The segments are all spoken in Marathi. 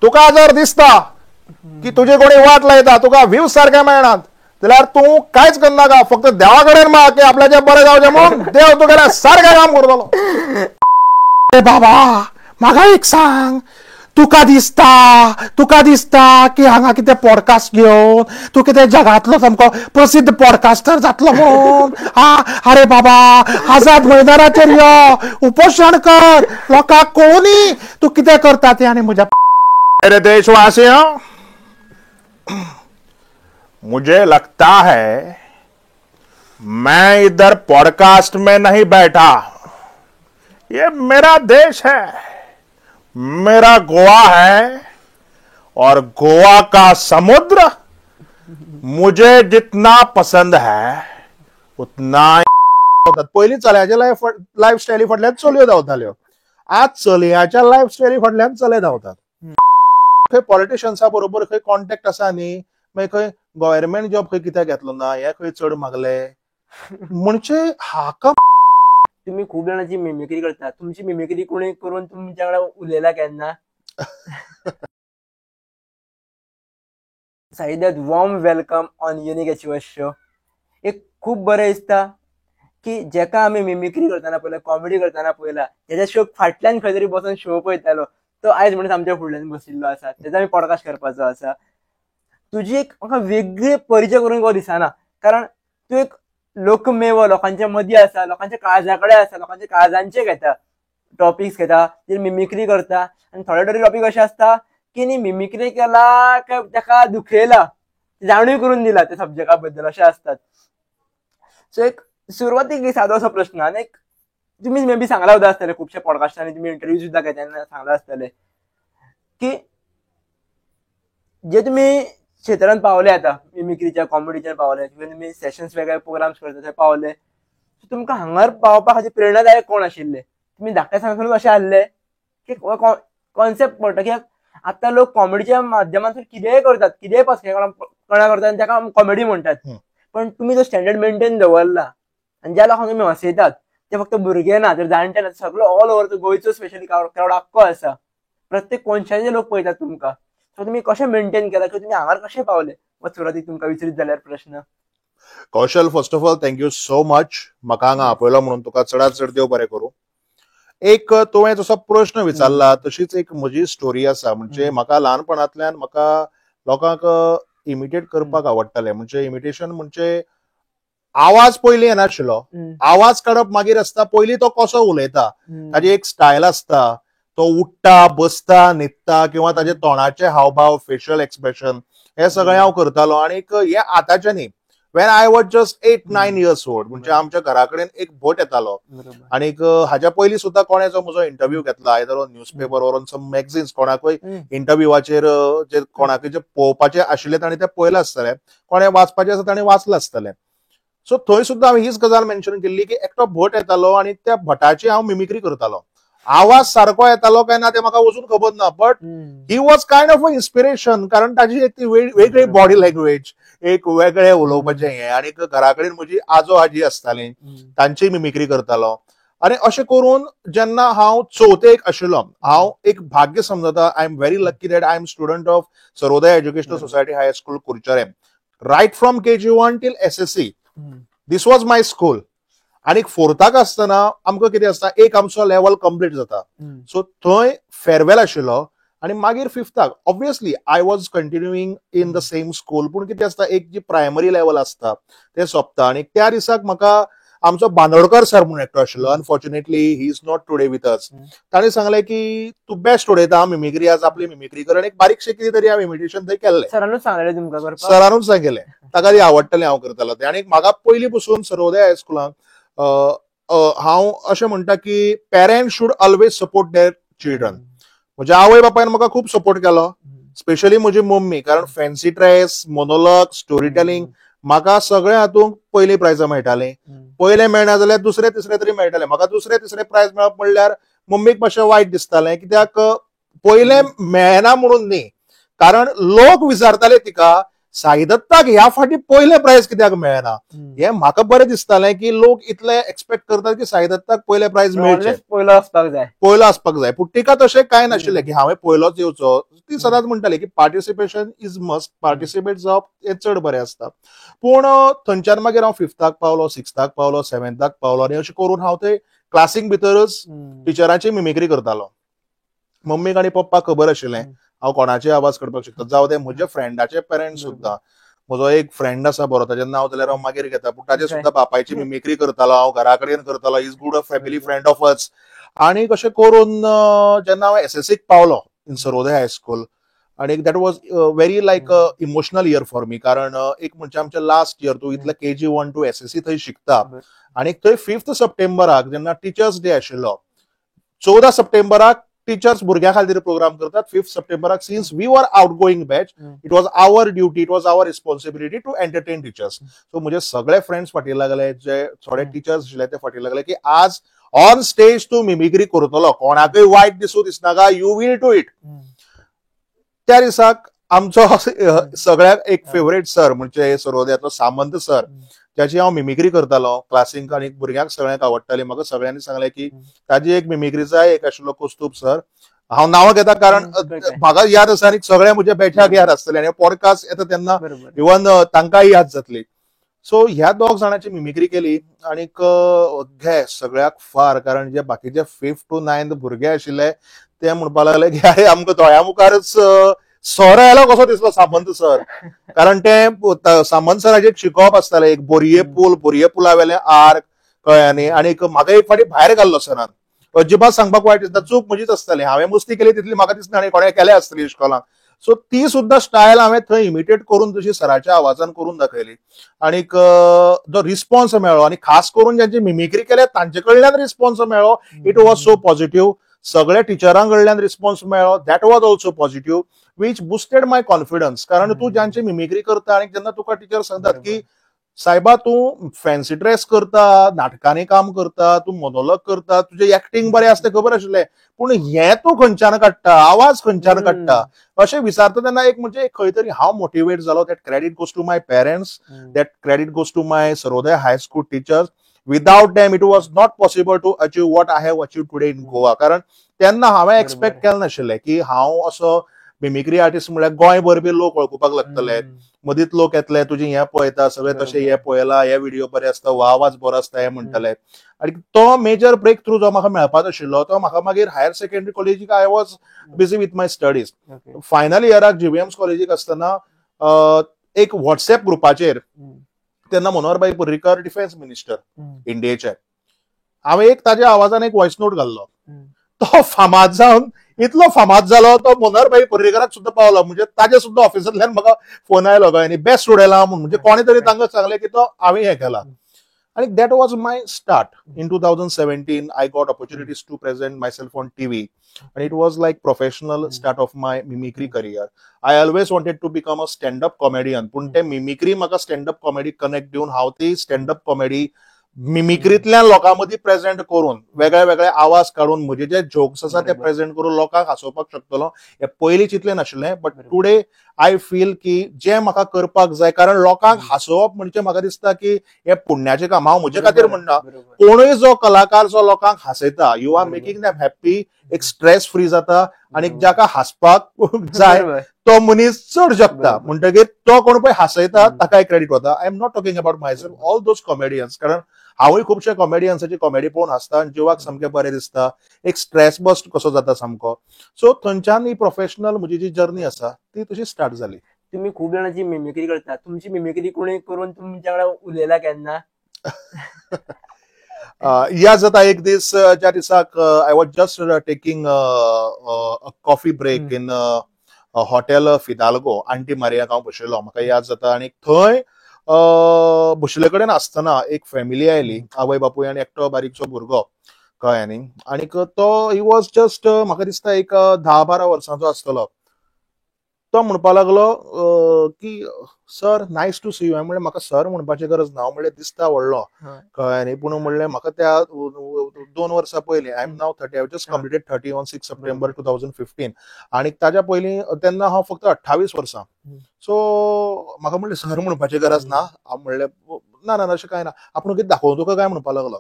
तुका जर दिसता की तुझी कोणी वाट लायता, तुका व्ह्यूज सारखे मेळनात, जाल्यार तू कांयच करनाका, फक्त देवा कडेन माग की आपल्याचे बरें जावचें म्हणून देव तुगेलें सारकें काम करतलो. बाबा म्हाका एक सांग, तुका दिसता की हांगा कितें पॉडकास्ट घेवन तूं कितें जगांतलो सामको प्रसिद्ध पॉडकास्टर जातलो म्हणून? अरे बाबा, आझाद मैदानाचेर यो, उपोशण कर, लोकांक कळुनी तूं कितें करता तें. आनी म्हज्या मेरे देशवासियों, मुझे लगता है मैं इधर पॉडकास्ट में नहीं बैठा, ये मेरा देश है, मेरा गोवा है, और गोवा का समुद्र मुझे जितना पसंद है उतना. पयलीं चल्याच्या लाईफ स्टायली फाटल्यान चलयो धांवताल्यो, आज चलयांच्या लाईफ स्टायली फाटल्यान चले धांवतात. खंय पॉलिटिशियन्सा बरोबर खंय कॉन्टॅक्ट आसा न्ही, मागीर खंय गव्हर्नमेंट जॉब खंय कित्याक घेतलो ना, हे खंय चड मागले म्हणजे हाका. तुम्ही खूप जणांची मिमिक्री करता, तुमची मिमिक्री कोणी करून तुमच्याकडे उलयला केन्ना? साईदात warm welcome on unique achievers show. एक खूप बरें दिसता की जेका आम्ही मिमिक्री करताना पळयला, कॉमेडी करताना पळयला, त्याच्या शो फाटल्यान खंय तरी बसून शो पळयतालो, तो आयज म्हणून आमच्या फुडल्यान बशिल्लो आसा, तेचा आमी पॉडकास्ट करपाचो आसा. तुजी एक म्हाका वेगळे परिचय करून कहो दिसना, कारण तूं एक लोकमेव लोकांच्या मदीं आसा, लोकांच्या काळजाकडे आसा, लोकांच्या काळजांचे घेता टॉपिक्स घेता, ते मिमिक्री करता. आणि थोडे टॉपिक असे असता की नी मिमिक्री केला काय ताका दुखयला, जाणीव करून दिला त्या सब्जेक्टा बद्दल, असे असतात. सो एक सुरवातीक एक साधो असो प्रश्न, आणि एक तुम्ही मे बी सांगला सुद्धा असतले खुबशा पॉडकास्टांनी, तुम्ही इंटरव्यू सुद्धा घेताना सांगला असतले की जे तुम्ही क्षेत्रांत पावले, आता मिमिक्रीच्या कॉमेडीच्या पावले, किंवा तुम्ही सेशन्स वेगळे प्रोग्राम्स करता ते पावले, तुमकां हांगार पावपा खातीर प्रेरणादायक कोण आशिल्ले? तुम्ही धाकट्या सांगून अशें आसले की कॉन्सेप्ट पडटा की आता लोक कॉमेडीच्या माध्यमांतून कितेंय करतात, कितेंय पसकेपणा करतात आणि ताका कॉमेडी म्हणतात, पण तुम्ही तो स्टँडर्ड मेंटेन दवरला आणि ज्या लोकांक तुम्ही हसयतात ते फक्त भुरगे ना, तर जाणटे ना, सगळो ऑल ओव्हर गोंयचो स्पेशली क्राउड आख्खो आसा, प्रत्येक कोनशाचे लोक पळयतात तुमकां. सो तुम्ही कशें मेंटेन केला किंवा तुम्ही हांगार कशें पावले, व सुरवातीक तुमकां विचारीत जाल्यार प्रश्न. Kaushal, first of all thank you so much म्हाका हांगा आपयलो म्हणून. तुका चडांत चड देव बरें करूं. एक तुवें जसो प्रश्न विचारला तशीच एक म्हजी स्टोरी आसा. म्हणजे म्हाका ल्हानपणांतल्यान म्हाका लोकांक इमिटेट करपाक आवडटालें. म्हणजे इमिटेशन म्हणजे आवाज पयलीं येनाशिल्लो, आवाज काडप मागीर आसता. पयलीं तो कसो उलयता ताजी एक स्टायल आसता, तो उठता, बसता, न्हिदता, किंवा ताजे तोंडाचे हावभाव, फेशियल एक्सप्रेशन, हे सगळें हांव करतालो. आणि हे आतांचे न्ही, when I was just 8-9 years old. म्हणजे आमच्या घरा कडेन एक भट येतालो, आणि हाच्या पयलीं सुद्धा कोणें जो म्हजो इंटरव्यू घेतला, either newspaper or some magazines, कोणाकूय इंटरव्यूवाचेर जे कोणाकूय जे पळोवपाचे आशिल्ले ताणें ते पळयलें आसतलें, कोणें वाचपाचें आसा ताणें वाचलें आसतलें. सो थंय सुद्धा हांवें हीच गजाल मेन्शन केल्ली की एकटो भट येतालो आणि त्या भटाची हांव मिमिक्री करतालो. आवाज सारको येतालो काय ना ते म्हाका वचून खबर ना, but he was kind of a inspiration, कारण ताजी एक ती वेगळी बॉडी लँग्वेज, एक वेगळे उलोवपाचें हें. आणि घरा कडेन म्हजी आजो आजी आसतालीं, तांची मिमिक्री करतालो. आणि अशें करून जेन्ना हांव चवथेक आशिल्लो, हांव एक भाग्य समजता, I am very lucky that I am student of Sarvodaya educational society high school Curchorem. Right from KG1 till SSC this was my school. आणि फोर्थाक आसतना आमकां कितें आसता, एक आमचो लेवल कंप्लीट जाता, सो थंय फेअरवेल आशिल्लो. आणि मागीर फिफ्थाक obviously I was continuing in the same school, पूण कितें आसता, एक जी प्रायमरी लेवल आसता ते सोंपता. आणि त्या दिसाक म्हाका आमचो बांदोडकर सर म्हणून एकटो आशिल्लो, unfortunately he is not today with us. ताणें सांगलें की तूं बेस्ट उडयता मिमिक्री, आज आपली मिमिक्री कर. आणि एक बारीकशें कितें तरी हांव इमिटेशन थंय केल्लें. सरानूच सांगलें तुमकां करपाक? सरानूच सांगलें, ताका ती आवडटलें हांव करतालो तें. आणि म्हाका पयलीं पसून सर्वोदय हायस्कुलांत हांव अशें म्हणटा की parents should always support their children. म्हज्या आवय बापायन म्हाका खूब सपोर्ट केलो, स्पेशली म्हजी मम्मी, कारण fancy dress, monologue, story telling म्हाका सगळे हातूंत पयलीं प्रायजां मेळटालीं. पयलें मेळना जाल्यार दुसरें तिसरें तरी मेळटालें. म्हाका दुसरें तिसरें प्रायज मेळप म्हणल्यार मम्मीक मातशें वायट दिसतालें, कित्याक पयलें मेळना म्हणून न्ही, कारण लोक विचारताले तिका साईदत्ताक ह्या फाटी पयले प्राइज कित्याक मेळना हे म्हाका बरें दिसतालें की लोक इतले एक्सपेक्ट करतात की साईदत्ताक पयले प्राइज मेळचे, ऑलवेज पयलो आसपाक जाय. पयलो आसपाक जाय. पूण तिका तशें कांय नाशिल्लें की हांवें पयलोच येवचो. ती सदांच म्हणटाली की पार्टिसिपेशन इज मस्ट, पार्टिसिपेट जावप हें चड बरें आसता. पूण थंयच्यान मागीर हांव फिफ्थाक पावलो, सिक्स्थाक पावलो, सेव्हन्थाक पावलो आनी अशें करून हांव थंय क्लासीक भितरच टिचरांची मिमिक्री करतालो. मम्मीक आनी पप्पाक खबर आशिल्लें हांव कोणाचे आवाज करपाक शकता. जावं ते म्हज्या फ्रेंडाचे पेरंट्स सुद्दां. म्हजो एक फ्रेंड आसा बरो, ताचें नांव जाल्यार हांव मागीर घेता, पूण ताचे सुद्दां बापायची मिमिक्री करतालो हांव, घरा कडेन करतालो. Is good a family friend of us. आनी कशें करून जेन्ना हांव एसएससीक पावलो इन सरोदे हायस्कूल, आणि that was very like emotional year for me. कारण एक म्हणजे आमचें लास्ट इयर, तूं इतलें KG 1 टू एसएससी थंय शिकता. आनी थंय 5th सप्टेंबराक जेन्ना टिचर्स डे आशिल्लो, 14 सप्टेंबराक टीचर्स भुरग्यां खातीर प्रोग्राम करतात. 5th सप्टेंबराक since we were outgoing batch, it was our duty, it was our responsibility to entertain teachers. So म्हजे सगळे फ्रेंड्स फाटी लागले, जे थोडे टीचर्स आशिल्ले ते फाटी लागले की आज ऑन स्टेज तूं मिमिक्री करतलो, कोणाकय वायट दिसूं दिसनाका, यू वील डू इट. त्या दिसाक आमचो सगळ्याक एक फेवरेट सर म्हणजे सरोद्याचो सामंत सर, ज्याची हांव मिमिक्री करतालो क्लासीक, आनी भुरग्यांक सगळ्यांक आवडटाली. म्हाका सगळ्यांनी सांगलें की ताजी एक मिमिक्री जाय. एक आशिल्लो कौस्तुभ सर, हांव नांवां घेता कारण म्हाका याद आसा आनी सगळ्या म्हज्या बॅचाक याद आसतलें, आनी पॉडकास्ट येता तेन्ना इवन तांकांय याद जातली. सो ह्या दोग जाणांची मिमिक्री केली. आनीक घे सगळ्याक फार, कारण जे बाकीचे 5th to 9th भुरगे आशिल्ले ते म्हणपाक लागले की अरे आमकां दोळ्या मुखारच सर आयलो कसो दिसलो सामंत सर. कारण ते सामंत सराचें शिकोवप आसतालें, एक बोरये पुला वेलें आर्क कळ्ळें. आनीक म्हाका एक फाटी भायर घाल्लो सरान, अजिबात सांगपाक वायट दिसता, चूक म्हजीच आसताली. हांवें मस्ती केली तितली म्हाका दिसना आनी कोणें केल्या आसतली इश्कोलांक. सो ती सुद्दां स्टायल हांवें थंय इमिटेट करून तशी सराच्या आवाजान करून दाखयली. आनीक जो रिस्पॉन्स मेळ्ळो, आनी खास करून ज्यांची मिमिक्री केल्या तांचे कडल्यान रिस्पॉन्स मेळ्ळो, इट वॉज सो पॉझिटिव्ह. सगळ्या टिचरां कडल्यान रिस्पॉन्स मेळ्ळो, that was also positive, which busted my confidence. कारण तूं ज्यांची मिमिक्री करता आनी जेन्ना तुका टीचर सांगतात की सायबा तूं फॅन्सी ड्रेस करता, नाटकांनी काम करता, तूं मोनोलॉग करता, तुजें एक्टिंग बरें आसता खबर आशिल्लें, पूण हें तूं खंयच्यान काडटा, आवाज खंयच्यान काडटा, अशें विचारता तेन्ना एक म्हणजे खंय तरी हांव मोटिवेट जालो. That credit goes to my parents, that credit goes to my Sarode high school teachers. Without them it was not possible to achieve what I have achieve today in Goa. कारण तेन्ना हांवें एक्सपेक्ट केलें नाशिल्लें की हांव असो मिमिक्री आर्टिस्ट म्हळ्यार गोंयभर बी लोक वळखुपाक लागतले. मदींच लोक येतले, तुजें हें पळयता, सगळे तशें हें पळयलां, हे व्हिडिओ बरे आसता, हो आवाज बरो आसता हें म्हणटले. आनी तो मेजर ब्रेक थ्रू जो म्हाका मेळपाक आशिल्लो तो म्हाका मागीर हायर सेकंडरी कॉलेजीक I was busy with my studies. Final इयराक GVMS कॉलेजीक आसतना एक व्हॉट्सएप ग्रुपाचेर तेन्ना मनोहरभाई पर्रीकर डिफेन्स मिनिस्टर इंडियेचे, हांवें एक ताज्या आवाजान एक व्हॉइस नोट घाल्लो. तो फामाद जावन इतलो फामाद जालो तो मनोहरभाई पर्रीकराक सुद्दां पावलो. म्हणजे ताजे सुद्दां ऑफिसांतल्यान म्हाका फोन आयलो गोंयांनी बेस्ट उडयला म्हणून. म्हणजे कोणे तरी तांकां सांगलें की तो हांवें हें केलां. आनी that was my start. In 2017 I got opportunities to present myself on TV, and it was like professional start of my mimicry career. I always wanted to become a stand-up comedian, पण ते मिमिक्री म्हाका स्टँडअप कॉमेडी कनेक्ट दिवन हांव ती स्टँडअप कॉमेडी मिमिक्रींतल्यान लोकांमदीं प्रेझेंट करून वेगळे वेगळे आवाज काडून म्हजे जे जोक्स आसा ते प्रेझेंट करून लोकांक हांसोवपाक शकतलो. हे पयलीं चिंतलें नाशिल्लें, बट टुडे आय फील की जें म्हाका करपाक जाय, कारण लोकांक हांसोवप म्हणजे म्हाका दिसता की हे पुण्याचें काम. हांव म्हजे खातीर म्हणना, कोणूय जो कलाकार जो लोकांक हांसयता, you are making them happy, एक स्ट्रेस फ्री जाता, आनी जाका हांसपाक जाय तो मनीस चड जगता. म्हणटकीर तो कोण पळय हांसयता ताकाय क्रेडीट वता. I am not talking about my self, all those comedians. कारण हांवूय खुबशे कॉमेडियन्साची कॉमेडी पळोवन हांसता आनी जिवाक सामकें बरें दिसता, एक स्ट्रेस बस्ट कसो जाता सामको. सो थंयच्यान ही प्रोफेशनल म्हजी जी जर्नी आसा ती तशी स्टार्ट जाली. तुम्ही खूप जणांची मिमिक्री करता, तुमची मिमिक्री कोणी करून तुमच्या वांगडा उलयला केन्ना? या जाता एक दीस ज्या दिसाक I was just taking coffee break in hotel Fidalgo, aunty मारियाक हांव बशिल्लो, म्हाका याद जाता. आनी थंय बशिल्ले कडेन आसतना एक फॅमिली आयली, आवय बापूय आनी एकटो बारीकसो भुरगो कळ्ळें न्ही. आनीक तो ही वॉज जस्ट म्हाका दिसता एक 10-12 वर्सांचो आसतलो. तो म्हणपा लागलो की sir nice to see you. हांवें म्हणलें म्हाका सर म्हणपाची गरज ना. हांव म्हणलें दिसता व्हडलो कळ्ळें न्ही, पूण म्हणलें म्हाका त्या 2 वर्सां पयलीं आय एम नाव 30. हांव जस्ट कम्प्लिटेड 30 ऑन 6 सप्टेंबर 2015. आनी ताच्या पयलीं तेन्ना हांव फक्त 28 वर्सां. सो म्हाका म्हणलें सर म्हणपाची गरज ना. हांव म्हणलें ना ना अशें कांय ना, आपूण कितें दाखोवं तुका काय म्हणपा लागलो.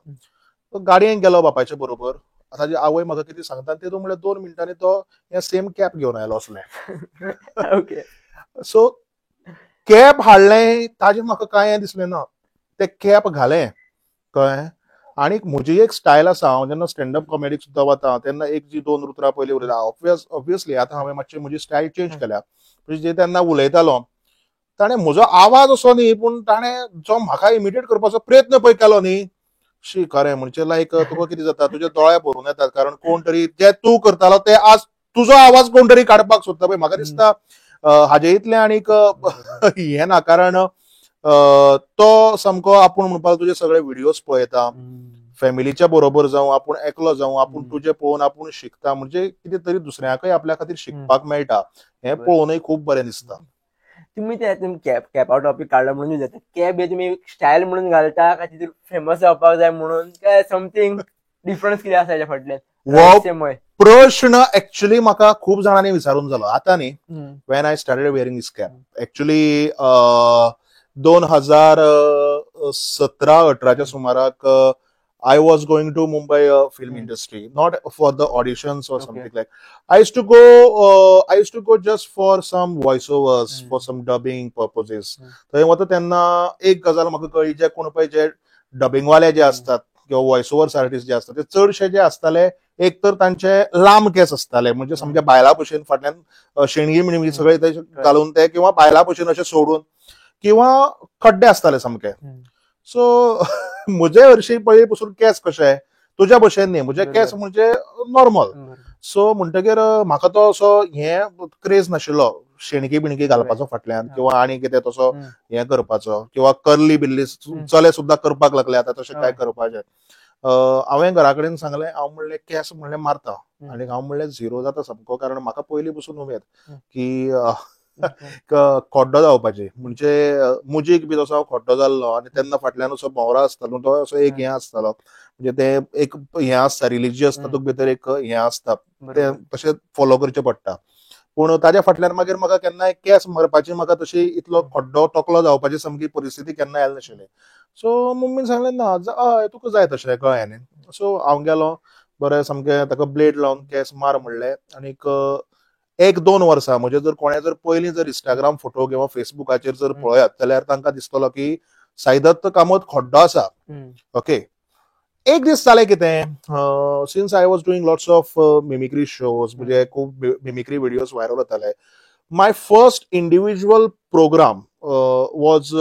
गाडयेन गेलो बापायच्या बरोबर. ताजी आवय म्हाका कितें सांगता तेतून म्हणल्यार 2 मिनटांनी तो हे सेम कॅप घेवन आयलो असलें. ओके. सो कॅप हाडलें ताजें म्हाका कांय दिसलें ना. तें कॅप घालें कळ्ळें. आनी म्हजी एक स्टायल आसा, हांव जेन्ना स्टँडअप कॉमेडीक सुद्दां वता तेन्ना एक जी 2 उतरां पयलीं उलयता. ऑब्वियसली आतां हांवें मातशी म्हजी स्टायल चेंज केल्या. जे तेन्ना उलयतालो ताणें म्हजो आवाज असो न्ही, पूण ताणें जो म्हाका इमिटेट करपाचो प्रयत्न पळय केलो न्ही, शी खरें म्हणजे लायक तुका कितें जाता, तुजे दोळे भरून येतात. कारण कोण तरी जे तूं करतालो ते आज तुजो आवाज कोण तरी काडपाक सोदता पळय. म्हाका दिसता हाजे इतलें आनीक हें ना, कारण तो सामको आपूण म्हणपाक तुजे सगळे व्हिडिओज पळयता. फॅमिलीच्या बरोबर जावं, आपूण एकलो जावं, आपूण तुजे पळोवन आपूण शिकता. म्हणजे कितें तरी दुसऱ्याकय आपल्या खातीर शिकपाक मेळटा. हें पळोवनय खूब बरें दिसता. तुम्ही कॅपा टॉपिक काढला म्हणून जाता. कॅप हे तुम्ही स्टायल म्हणून घालता काय तितून फेमस जावपाक जाय म्हणून, काय समथिंग डिफरन्स कितें आसा हेच्या फाटल्यान? प्रश्न एक्चुअली म्हाका खूब जाणांनी विचारून जालो. आतां न्ही when I started wearing this cap, actually 2017-18च्या सुमाराक I was going to Mumbai film industry, not for the auditions or something like. I used to go just for some voiceovers, for some dubbing purposes. थंय वता तेन्ना एक गजाल म्हाका कळ्ळी, जे कोण पळय जे डबिंग वाले जे असतात किंवा व्हॉइस ओव्हर्स आर्टिस्ट जे असतात ते चडशे जे आसताले एक तर तांचे लांब केस आसताले, म्हणजे सामके बायला भशेन फाटल्यान शेणगी मिणगी सगळे ते घालून ते, किंवा बायला भशेन अशें सोडून, किंवा खड्डे आसताले सामके. सो म्हजे हरशी पळय पसून केस कशे तुज्या भशेन न्ही, म्हजे केस म्हणजे नॉर्मल. सो म्हणटकीर म्हाका तो असो हें क्रेज नाशिल्लो शेणकी बिणकी घालपाचो फाटल्यान, किंवा आनी कितें तसो हें करपाचो, किंवा कर्ली बिल्ली चले सुद्दां करपाक लागले आतां तशें काय करपाचें. हांवें घरा कडेन सांगलें, हांव म्हणलें केस म्हणलें मारता, आनी हांव म्हणलें झिरो जाता सामको. कारण म्हाका पयलीं पसून उमेद की खोड्डो जावपाची, म्हणजे मुजीक बी तसो हांव खोड्डो जाल्लो. आनी तेन्ना फाटल्यान असो भोवरो आसतालो, तो असो एक हें आसतालो, म्हणजे ते एक हें आसता रिलिजियस, तातूंत भितर एक हें आसता, तें तशें फॉलो करचें पडटा. पूण ताज्या फाटल्यान मागीर म्हाका केन्नाय केस मारपाची म्हाका तशी इतलो खोड्डो टोकलो जावपाची सामकी परिस्थिती केन्ना आयली नाशिल्ली. सो मम्मीन सांगलें ना हय तुका जाय तशें कळ्ळें न्ही. सो हांव गेलो, बरें सामकें ताका ब्लेड लावन केस मार म्हणलें. आनीक 1-2 वर्सां, म्हणजे जर कोणें जर पयलीं जर इंस्टाग्राम फोटो किंवा फेसबुकाचेर जर पळयात जाल्यार तांकां दिसतलो की साईदत्त कामत खोड्डो आसा. ओके. एक दीस जालें कितें, since I was doing lots of mimicry shows, म्हणजे खूब मिमिक्री व्हिडिओज व्हायरल जाताले. My first individual program was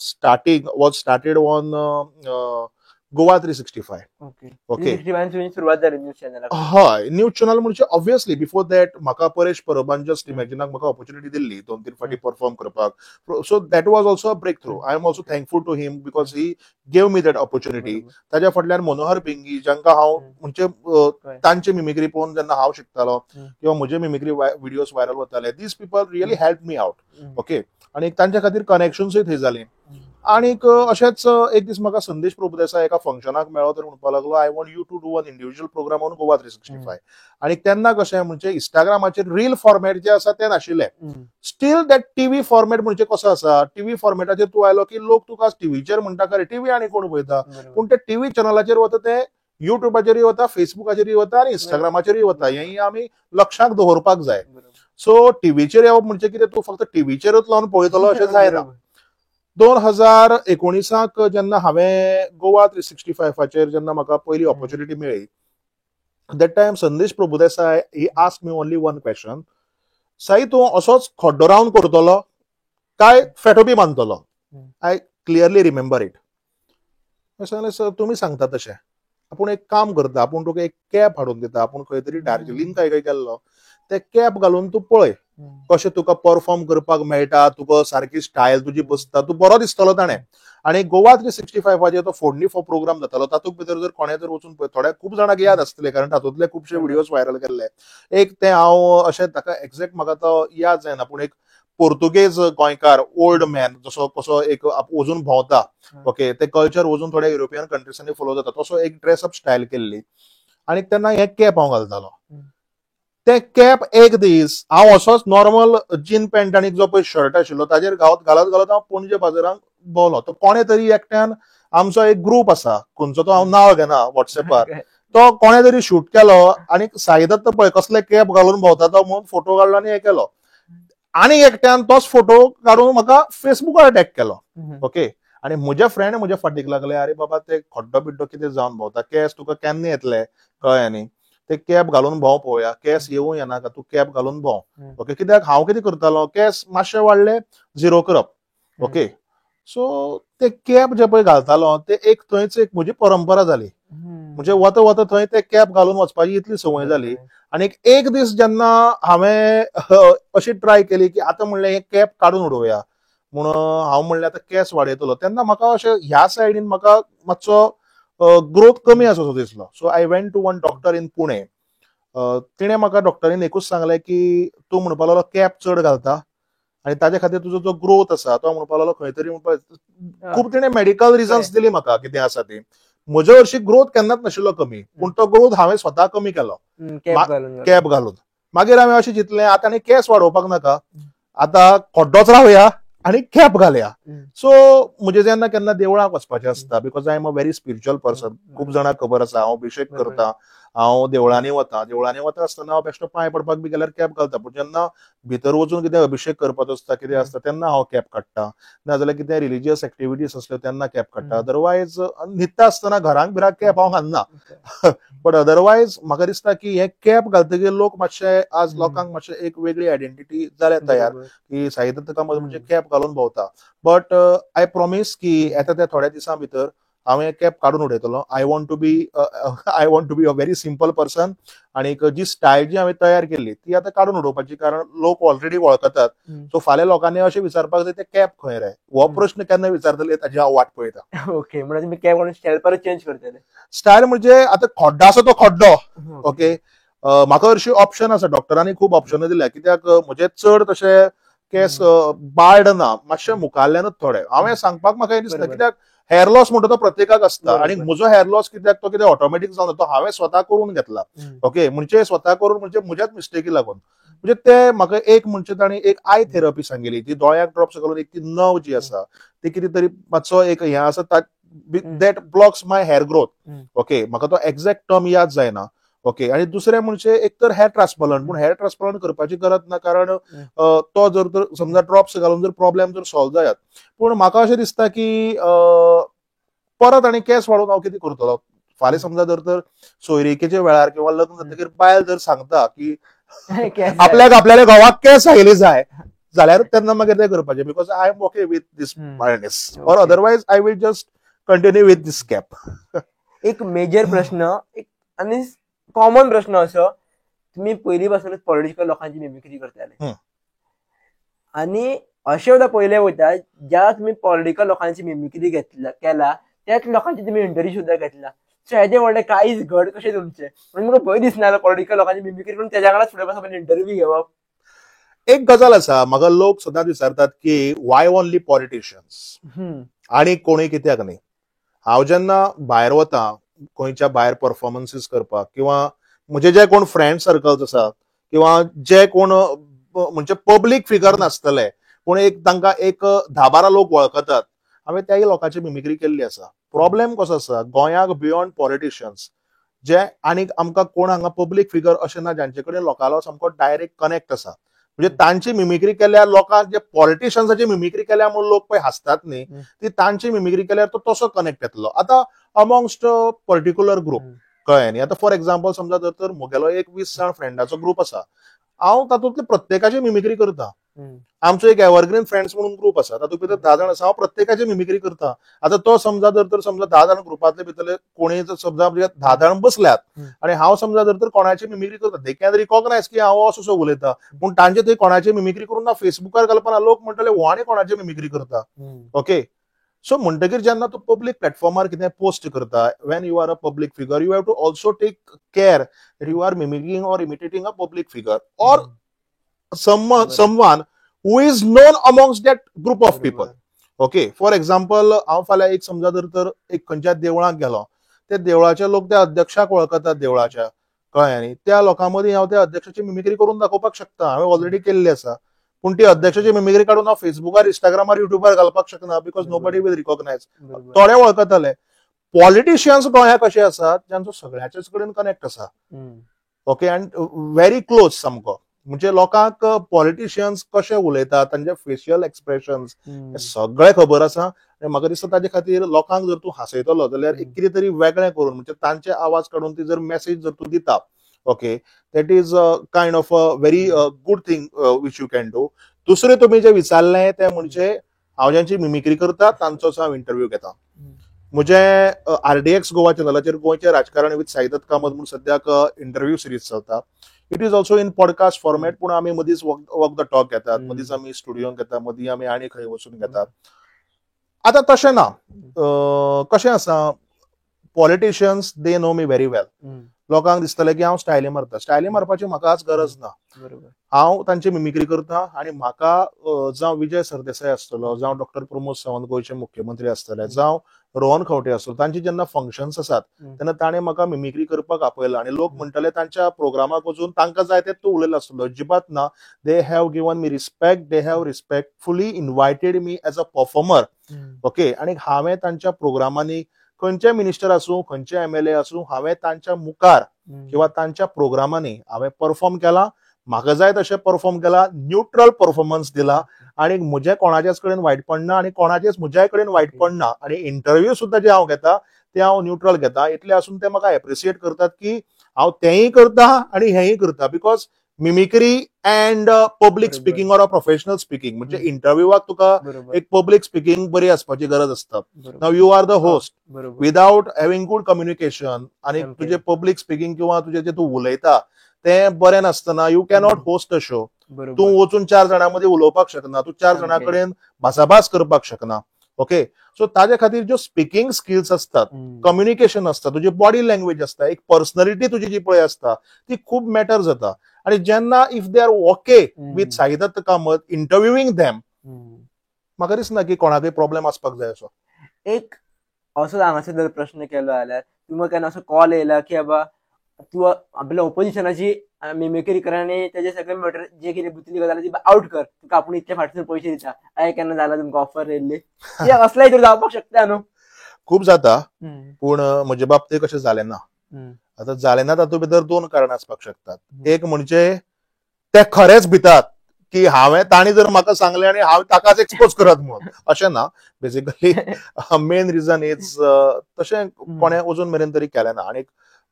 started on Goa 365. Okay. सुरुवात जाली न्यूज चॅनलाक. हय, न्यूज चॅनल म्हणजे ऑब्वियसली बिफोर दॅट म्हाका परेश परबान जस्ट इमॅजिनाक म्हाका ऑपॉर्च्युनिटी दिल्ली 2-3 फावटी परफॉर्म करपाक. So that was also a breakthrough. I am also thankful to him because he gave me that opportunity. ताज्या फाटल्यान मनोहर भिंगी, जांकां हांव म्हणजे तांची मिमिक्री पळोवन जेन्ना हांव शिकतालो, किंवा म्हजे मिमिक्री व्हिडिओज व्हायरल वताले, these people really help me out. Okay. आनी तांच्या खातीर कनेक्शन्सूय थंय जालीं. आनीक अशेंच एक दीस म्हाका संदेश प्रभुदेसाय एका फंक्शनाक मेळ्ळो, तर म्हणपाक लागलो I want you to do one individual programme on Goa 365. आनी तेन्ना कशें म्हणजे इंस्टाग्रामाचेर रील फॉर्मॅट जे आसा ते नाशिल्ले. स्टील दॅट टीव्ही फॉर्मॅट म्हणजे कसो आसा, टीव्ही फॉर्मॅटाचेर तूं आयलो की लोक तुका टीव्हीचेर म्हणटा खरें, टीव्ही आनी कोण पळयता, पूण ते टीव्ही चॅनलाचेर वता ते युट्यूबाचेरय वता, फेसबुकाचेरय वता, आनी इंस्टाग्रामाचेरय वता. हेंय आमी लक्षांत दवरपाक जाय. सो टीव्हीचेर येवप म्हणजे कितें, तूं फक्त टीव्हीचेरच लावन पळयतलो अशें जायना. 2019 जेन्ना हांवें गोवा 365चेर जेन्ना म्हाका पयली ऑपॉर्च्युनिटी मेळ्ळी, that time Sandesh Prabhudesai he asked me only one question, Sai तूं असोच खोड्डो रावन करतलो काय फेटोबी बांदतलो? I clearly remember it. सांगलें सर तुमी सांगता तशें. आपूण एक काम करता, आपूण तुका एक कॅप हाडून दिता, आपूण खंय तरी दार्जिलिंग काय गेल्लो, ते कॅप घालून तूं पळय कशें तुका परफॉर्म करपाक मेळटा, तुका सारकी स्टायल तुजी बसता, तूं बरो दिसतलो ताणें. आणि गोवा 365 तो फोडणी प्रोग्राम जातालो, तातूंत भितर जर कोणें जर वचून थोड्या खूब जाणांक याद आसतले, कारण तातूंतले खुबशे व्हिडिओज व्हायरल केल्ले. एक ते हांव अशें ताका एक्झॅक्ट म्हाका तो याद जायना, पूण एक पोर्तुगेज गोंयकार ओल्ड मॅन जसो कसो एक वचून भोंवता, ओके, ते कल्चर वचून थोड्या युरोपियन कंट्रीसांनी फॉलो जाता, तसो एक ड्रेसअप स्टायल केल्ली. आणि तेन्ना हे कॅप हांव घालतालो. ते कॅप एक दीस हांव असोच नॉर्मल जीन पॅन्ट आनी जो पळय शर्ट आशिल्लो ताजेर घालत घालत हांव पणजे बाजारांत भोंवलो. तो कोणे तरी एकट्यान, आमचो एक ग्रुप आसा खंयचो, तो हांव नांव घेना व्हॉट्सएपार, तो कोणे तरी शूट केलो आणि साईदत्त पळय कसले कॅप घालून भोंवता तो म्हणून फोटो काडलो आनी हे केलो. आनी एकट्यान तोच फोटो काडून म्हाका फेसबुकार टॅग केलो, ओके. आणि म्हजे फ्रेंड म्हज्या फाटीक लागले, अरे बाबा ते खड्डो बिड्डो कितें जावन भोंवता, केस तुका केन्ना येतले कळ्ळें न्ही, ते कॅप घालून भोंव पळोवया, केस येवूं येनाका, तूं कॅप घालून भोंव, ओके. कित्याक हांव कितें करतालो, केस मातशे वाडले झिरो करप, ओके. सो ते कॅप जे पळय घालतालो ते एक थंयच एक म्हजी परंपरा जाली. म्हणजे वता वता थंय ते कॅप घालून वचपाची इतली संवय जाली. आणि एक दीस जेन्ना हांवें अशी ट्राय केली की आतां म्हणलें हे कॅप काडून उडोवया, म्हणून हांव म्हणलें आतां केस वाडयतलो, तेन्ना म्हाका अशें ह्या सायडीन म्हाका मातसो ग्रोथ कमी आसा दिसलो. So I went to one doctor in Pune. तिणें म्हाका डॉक्टरीन एकूच सांगलें की तूं म्हणपा लागलो कॅप चड घालता आनी ताजे खातीर तुजो जो ग्रोथ आसा तो म्हणपा लागलो खंय तरी खूब तिणें मेडिकल रिजन्स दिली म्हाका कितें आसा ती. म्हज्या हरशी ग्रोथ केन्नाच नाशिल्लो कमी, पूण तो ग्रोथ हांवें स्वता कमी केलो कॅप घालून. मागीर हांवें अशें चिंतलें आतां आनी केस वाडोवपाक नाका, आतां खड्डोच रावया आनी कॅप घालया. सो म्हजें जेन्ना केन्ना देवळाक वचपाचें आसता, because I am a very spiritual person, खूब जाणांक खबर आसा, हांव अभिशेक करता, हांव देवळांनी वता आसतना हांव बेश्टो पांय पडपाक बी गेल्यार कॅप घालता. पूण जेन्ना भितर वचून कितें अभिशेक करपाचो आसता, कितें आसता, तेन्ना हांव कॅप काडटा. नाजाल्यार कितें रिलिजियस एक्टिविटीज आसल्यो तेन्ना कॅप काडटा. अदरवायज न्हिदता आसतना घरांक बिराक कॅप हांव घालना. बट अदरवायज म्हाका दिसता की हे कॅप घालतकीर लोक मातशे आज लोकांक मातशे एक वेगळी आयडेंटिटी जाल्या तयार की साईदत्त कामत म्हणजे कॅप घालून भोंवता. बट आय प्रॉमिस की येता त्या थोड्या दिसां भितर हांवें कॅप काडून उडयतलो. I want to be a very simple person. आणि जी स्टायल जी हांवें तयार केल्ली ती आतां काडून उडोवपाची, कारण लोक ऑलरेडी वळखतात. सो फाल्यां लोकांनी अशें विचारपाक जाय ते कॅप खंय रे, हो प्रश्न केन्ना विचारतले ताची हांव वाट पळयता. ओके, म्हणजे तुम्ही कॅप म्हणून स्टायल परत चेंज करतले. स्टायल म्हणजे आतां खड्डो आसा तो खड्डो, ओके. म्हाका हरशीं ऑप्शन आसा, डॉक्टरांनी खूब ऑप्शन दिल्या, कित्याक म्हजे चड तशे केस बार्ड ना, मातशे मुखारल्यानूच थोडे. हांवें सांगपाक म्हाका हे दिसता, कित्याक हेअर लॉस म्हणटा तो प्रत्येकाक आसता, आणि म्हजो हेअर लॉस कित्याक तो कितें ऑटोमॅटीक जावन तो हांवें स्वता करून घेतला, ओके. म्हणजे स्वता करून म्हणजे म्हज्याच मिस्टेकी लागून. म्हणजे ते म्हाका एक म्हणजे ताणी एक आय थेरपी सांगिल्ली, ती दोळ्याक ड्रॉप्स घालून एक ती नव जी आसा ती कितें तरी मातसो एक हें आसा that blocks my hair growth, okay. म्हाका तो एक्झॅक्ट टर्म याद जायना, ओके. आणि दुसरें म्हणजे एक तर हेअर ट्रान्सप्लांट, पूण हेअर ट्रान्सप्लांट करपाची गरज ना, कारण तो जर तर समजा ड्रॉप्स घालून जर प्रॉब्लेम जर सॉल्व जायत. पूण म्हाका अशें दिसता की परत आनी केस वाडून हांव कितें करतलो. फाल्यां समजा जर तर सोयरिकेच्या वेळार किंवा लग्न जातकीर बायल जर सांगता की आपल्याल्या घोवाक केस आयली जाय, जाल्यार तेन्ना मागीर ते करपाचें, because I am okay with this business, or otherwise I will just continue with this cap. एक मेजर प्रश्न, एक आणि कॉमन प्रश्न असो, तुम्ही पहिली पासूनच पॉलिटिकल लोकांची मिमिक्री करताले, आणि अशें सुद्दां पयलें वयता ज्या तुम्ही पॉलिटिकल लोकांची मिमिक्री केला त्याच लोकांची तुम्ही इंटरव्यू सुद्धा घेतला. सो हेजे व्हडले काळीज घड कशें तुमचे, म्हणून म्हाका भंय दिसना पॉलिटिकल लोकांची मिमिक्री करून त्याच्या वांगडाच फुडें पासून इंटरव्यू घेवप. एक गजाल आसा, म्हाका लोक सदांच विचारतात की वाय ओनली पॉलिटिशियन्स आणि कोणी कित्याक न्ही. हांव जेन्ना भायर वता खंयच्या भायर परफॉर्मन्सीस करपाक, किंवा म्हजे जे कोण फ्रेंड सर्कल्स आसात, किंवा जे कोण म्हणजे पब्लीक फिगर नासतले पूण एक तांकां एक 10-12 लोक वळखतात, हांवें त्याही लोकांची मिमिक्री केल्ली आसा. प्रॉब्लेम कसो आसा, गोंयाक बियॉन्ड पॉलिटिशियन्स जे आनीक आमकां कोण हांगा पब्लीक फिगर अशें ना जांचे कडेन लोकांलो सामको डायरेक्ट कनेक्ट आसा. म्हणजे तांची मिमिक्री केल्यार लोकांक जे पॉलिटिशियन्साची मिमिक्री केल्या म्हणून लोक पळय हांसतात न्ही, ती तांची मिमिक्री केल्यार तो तसो कनेक्ट येतलो. आतां अमॉंगस्ट पर्टिक्युलर ग्रुप कळ्ळें न्ही. आतां फॉर एक्झाम्पल समजा जर तर म्हगेलो एक 20 जाण फ्रेंडाचो ग्रुप आसा, हांव तातूंतले प्रत्येकाची मिमिक्री करता. आमचो एक एव्हरग्रीन फ्रेंड्स म्हणून ग्रुप आसा, तातूंत भितर 10 जाण आसा. हांव प्रत्येकाची मिमिक्री करता. आतां तो समजा जर समजा 10 जाण ग्रुपांतले भितरले कोणी जर समजा 10 जाण बसल्यात आणि हांव समजा जर कोणाची मिमिक्री करता, दे कॅन रिकॉग्नायज की हांव असो असो उलयता, पूण तांचे थंय कोणाची मिमिक्री करून ना फेसबुकार घालपाना लोक म्हणटले हो आनी कोणाची मिमिक्री करता. ओके, सो म्हणटकीर जेन्ना तूं पब्लीक प्लॅटफॉर्मार कितें पोस्ट करता, when you are a public figure, you have to also take care that you are mimicking or imitating a public figure or someone who is known amongst that group of people. Okay, for example हांव फाल्यां एक समजा तर एक खंयच्या देवळाक गेलो, त्या देवळाचे लोक त्या अध्यक्षाक वळखतात देवळाच्या, कळ्ळें न्ही, त्या लोकां मदीं हांव त्या अध्यक्षाची मिमिक्री करून दाखोवपाक शकता, हांवें ऑलरेडी केल्ली आसा. पूण ती अध्यक्षाची मिमिक्री काडून हांव फेसबुकार, इंस्टाग्रामार, युट्यूबार घालपाक शकना, बिकॉज नोबडी वील रिकॉग्नायज. थोडे वळखतले. पॉलिटिशियन्स गोंयाक अशे आसात ज्यांचो सगळ्याचेच कडेन कनेक्ट आसा. ओके, अँड व्हेरी क्लोज सामको. म्हणजे लोकांक पॉलिटिशियन्स कशे उलयतात, तांचे फेशियल एक्सप्रेशन्स सगळे खबर आसा. आनी म्हाका दिसता ताजे खातीर लोकांक जर तूं हांसयतलो जाल्यार एक कितें तरी वेगळें करून, म्हणजे तांचे आवाज काडून ती जर मेसेज जर तूं दिता, okay, that is kind of a very good thing which you can do. दुसरें तुमी जे विचारलें तें म्हणजे हांव ज्यांची मिमिक्री करता तांचोच हांव इंटरव्यू घेता. म्हजे RDX गोवा चॅनलाचेर गोंयचे राजकारण विथ साईदत्त कामत म्हणून सद्याक इंटरव्यू सिरीज चलता. It is also in podcast format, पूण आमी मदींच वॉक द टॉक घेतात, मदींच आमी स्टुडियोन घेतात, मदीं आमी आनी खंय वचून घेतात. आतां तशें ना, कशें आसा, politicians they know me very well. लोकांक दिसतलें की हांव स्टायली मारता. स्टायली मारपाची म्हाका आज गरज ना. हांव तांची मिमिक्री करता आनी म्हाका जावं विजय सरदेसाय आसतलो, जावं डॉक्टर प्रमोद सावंत गोंयचे मुख्यमंत्री आसतले, जावं रोहन खंवटे आसतलो, तांची जेन्ना फंक्शन्स आसात तेन्ना ताणें म्हाका मिमिक्री करपाक आपयलां आनी लोक म्हणटले तांच्या प्रोग्रामाक वचून तांकां जाय तें तूं उलयलो आसतलो. अजिबात ना. They have given me respect, they have respectfully invited me as a performer. Okay, आनी हांवें तांच्या प्रोग्रामांनी खंयचे मिनिस्टर आसूं, खंयचे MLA आसूं, हांवें तांच्या मुखार किंवा तांच्या प्रोग्रामांनी हांवें परफॉर्म केला, म्हाका जाय तशें परफॉर्म केला, न्यूट्रल परफॉर्मन्स दिला आनी म्हजे कोणाचेच कडेन वायट पडना आनी कोणाचेच म्हज्या कडेन वायट पडना. आनी इंटरव्यू सुद्दां जे हांव घेता ते हांव न्यूट्रल घेता. इतले आसून ते म्हाका एप्रिशिएट करतात की हांव तेंय करता आनी हेंय करता, because mimicry and public speaking or a professional speaking, म्हणजे इंटरव्यूवाक तुका एक पब्लीक स्पिकींग बरी आसपाची गरज आसता. Now you are the host, without having good communication आनी तुजे पब्लीक स्पिकींग किंवा तुजें जे तूं उलयता तें बरें नासतना you cannot host a show. तूं वचून 4 जाणां मदीं उलोवपाक शकना, तूं 4 जाणां कडेन भासाभास करपाक शकना. ओके, सो ताजे खातीर ज्यो स्पिकींग स्किल्स असतात, कम्युनिकेशन असता, तुजी बॉडी लँग्वेज असता, एक पर्सनॅलिटी तुजी जी पळय आसता ती खूब मॅटर जाता. आनी जेन्ना if they are okay with Saidatt Kamat interviewing them, म्हाका दिसना की कोणाकय प्रॉब्लेम आसपाक जाय असो. एक असो हांगासर जर प्रश्न केलो जाल्यार तुमकां केन्ना असो कॉल येयला की बाबा तूं आपल्या ओपोजिशनाची मिमिक्री कर आनी तेजे सगळे मॅटर जे कितें बुतली गजाल ती आउट कर, तुका आपूण इतल्या फाटसून पयशे दिता, हांवें केन्ना जाला तुमकां ऑफर येयल्ली? असलाय तर जावपाक शकता न्हू? खूब जाता, पूण म्हजे बाबतींत कशें जालें ना. आतां जालें ना तातूंत भितर 2 कारणां आसपाक शकतात. एक म्हणजे ते खरेच भितात की हांवें तांणी जर म्हाका सांगलें आनी हांव ताकाच एक्सपोज करत म्हणून, अशें ना. बेसिकली मेन रिजन इज तशें कोणें अजून मेरेन तरी केलें ना. आनी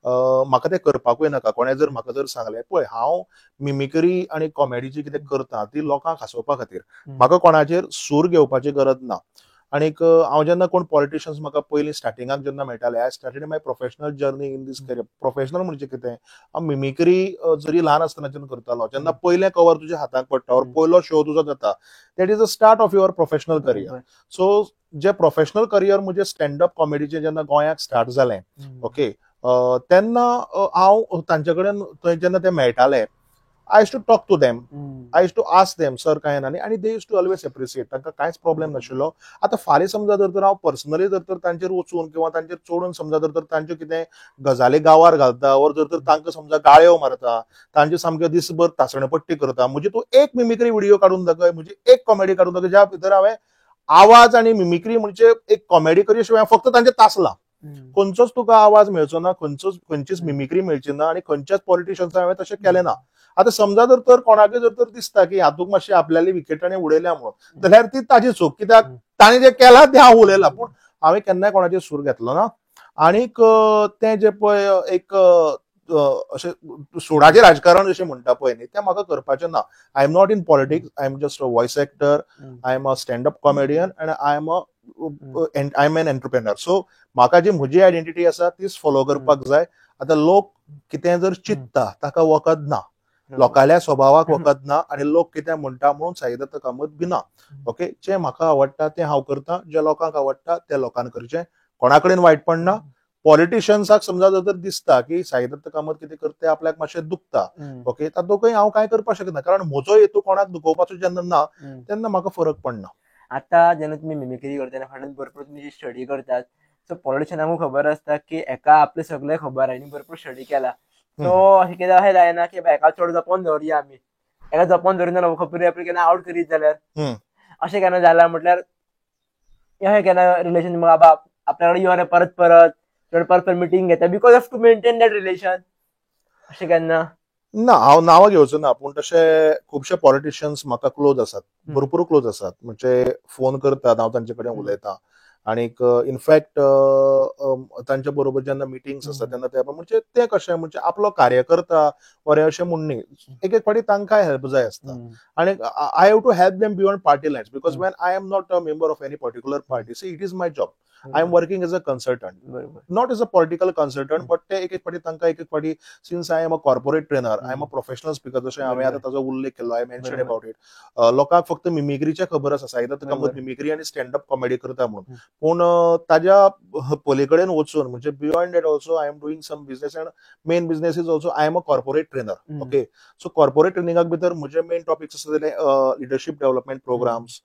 म्हाका तें करपाकूय नाका. कोणें जर म्हाका जर सांगलें पळय हांव मिमिक्री आनी कॉमेडी जी कितें करता ती लोकांक हांसोवपा खातीर, म्हाका कोणाचेर सूर घेवपाची गरज ना. आनीक हांव जेन्ना कोण पॉलिटिशियन्स म्हाका पयलीं स्टार्टिंगाक जेन्ना मेळटाले, I started my professional journey in this career. Professional म्हणजे कितें, हांव मिमिक्री जरी ल्हान आसतनाच्यान करतालो. जेन्ना पयलें कवर तुज्या हाताक पडटा और पयलो शो तुजो जाता, that is the start of your professional career. So जे प्रोफेशनल करियर म्हणजे स्टँडअप कॉमेडीचें जेन्ना गोंयाक स्टार्ट जालें, ओके, तेन्ना हांव तांचे कडेन थंय जेन्ना ते मेळटाले, I use to talk to them, I use to ask them sir काय ना, आनी they used to always appreciate. तांकां कांयच प्रॉब्लेम नाशिल्लो. आतां फाल्यां समजा जर हांव पर्सनली जर तांचेर वचून किंवा तांचेर चोडून समजा जर तांच्यो कितें गजाली गांवार घालता, और जर तांकां समजा गाळयो मारता, तांचे सामके दिसभर तासणपट्टी करता, म्हणजे तूं एक मिमिक्री व्हिडिओ काडून दाखय, म्हणजे एक कॉमेडी काडून दाखय ज्या भितर हांवें आवाज आनी मिमिक्री म्हणजे एक कॉमेडी करी शिवाय फक्त तांचे तासलां. खंयचोच तुका आवाज मेळचो ना, खंयचीच मिमिक्री मेळची ना, आनी खंयच्याच पॉलिटिशियन्सान हांवें तशें केलें ना. आतां समजा जर कोणाकय जर दिसता की हातूंत मातशी आपल्याली विकेटांनी उडयल्या म्हणून, जाल्यार ती ताजी चूक. कित्याक ताणें जें केलां तें हांव उलयलां, पूण हांवें केन्नाय कोणाचेर सूर घेतलो ना. आनीक तें जें पळय एक अशें सोडाचें राजकारण अशें म्हणटा पळय न्ही तें म्हाका करपाचें ना. I am not in politics, I am just a voice actor, I am a stand up comedian and I am an entrepreneur. So म्हाका जी म्हजी आयडेंटिटी आसा तीच फॉलो करपाक जाय. आतां लोक कितें जर चिंतता ताका वखद ना, लोकांच्या स्वभावाक वखद ना, आनी लोक कितें म्हणटा म्हणून साई दत्त कामत भिना. ओके, जें म्हाका आवडटा तें हांव करतां, जें लोकांक आवडटा तें लोकांन करचें, कोणा कडेन वायटपण ना. पॉलिटिशियन्साक समजा जर दिसता की साई दत्त कामत कितें करता तें आपल्याक मातशें दुखता, ओके, तातूंकय हांव कांय करपाक शकना, कारण म्हजो हेतू कोणाक दुखोवपाचो जेन्ना ना तेन्ना म्हाका फरक पडना. आता जेन्ना तुम्ही मिमिक्री करता फाटल्यान भरपूर तुम्ही स्टडी करतात, सो पॉलिटिशियनांक खबर आसता की एका आपले सगळे खबर आनी भरपूर स्टडी केला, सो अशें कितें अशें जायना की एका चड जपोन दवरया आमी, एका जपोन धरिना खबर आपली केन्ना आउट करीत जाल्यार अशें केन्ना जालां, म्हटल्यार अशें केन्ना रिलेशन बाबा आपल्या कडेन येवन परत परत मिटींग घेता because of to maintain that relation, अशें केन्ना? ना, हांव नांवां घेवचो ना, पूण तशे खुबशे पॉलिटिशियन्स म्हाका क्लोज आसात, भरपूर क्लोज आसात, म्हणजे फोन करतात, हांव तांचे कडेन उलयतां, आनीक इनफॅक्ट तांचे बरोबर जेन्ना मिटिंग्स आसता तेन्ना ते म्हणजे ते कशें म्हणजे आपलो कार्यकर्ता वा अशें म्हूण न्ही, एक एक फावटी तांकांय हेल्प जाय आसता, आनी I have to help them beyond party lines, because when I am not a member of any particular party, see it is my job, I am working as a consultant, not as a political consultant, but ते एक एक फावटी तांकां एक एक फावटी since I am a corporate trainer, I am a professional speaker, जशें हांवें आतां ताजो उल्लेख केलो, आय मेन्शन अबाउट इट, लोकांक फक्त मिमिक्रीचे खबर आसा, साई दत्त कामत मिमिक्री आनी स्टँडअप कॉमेडी करता म्हणून, पूण ताज्या पलीकडेन वचून म्हणजे beyond that also I am doing some business and main business is also I am a corporate trainer. Okay, so corporate ट्रेनिंगाक भितर म्हजे मेन टॉपिक्स आसा ते leadership development programs,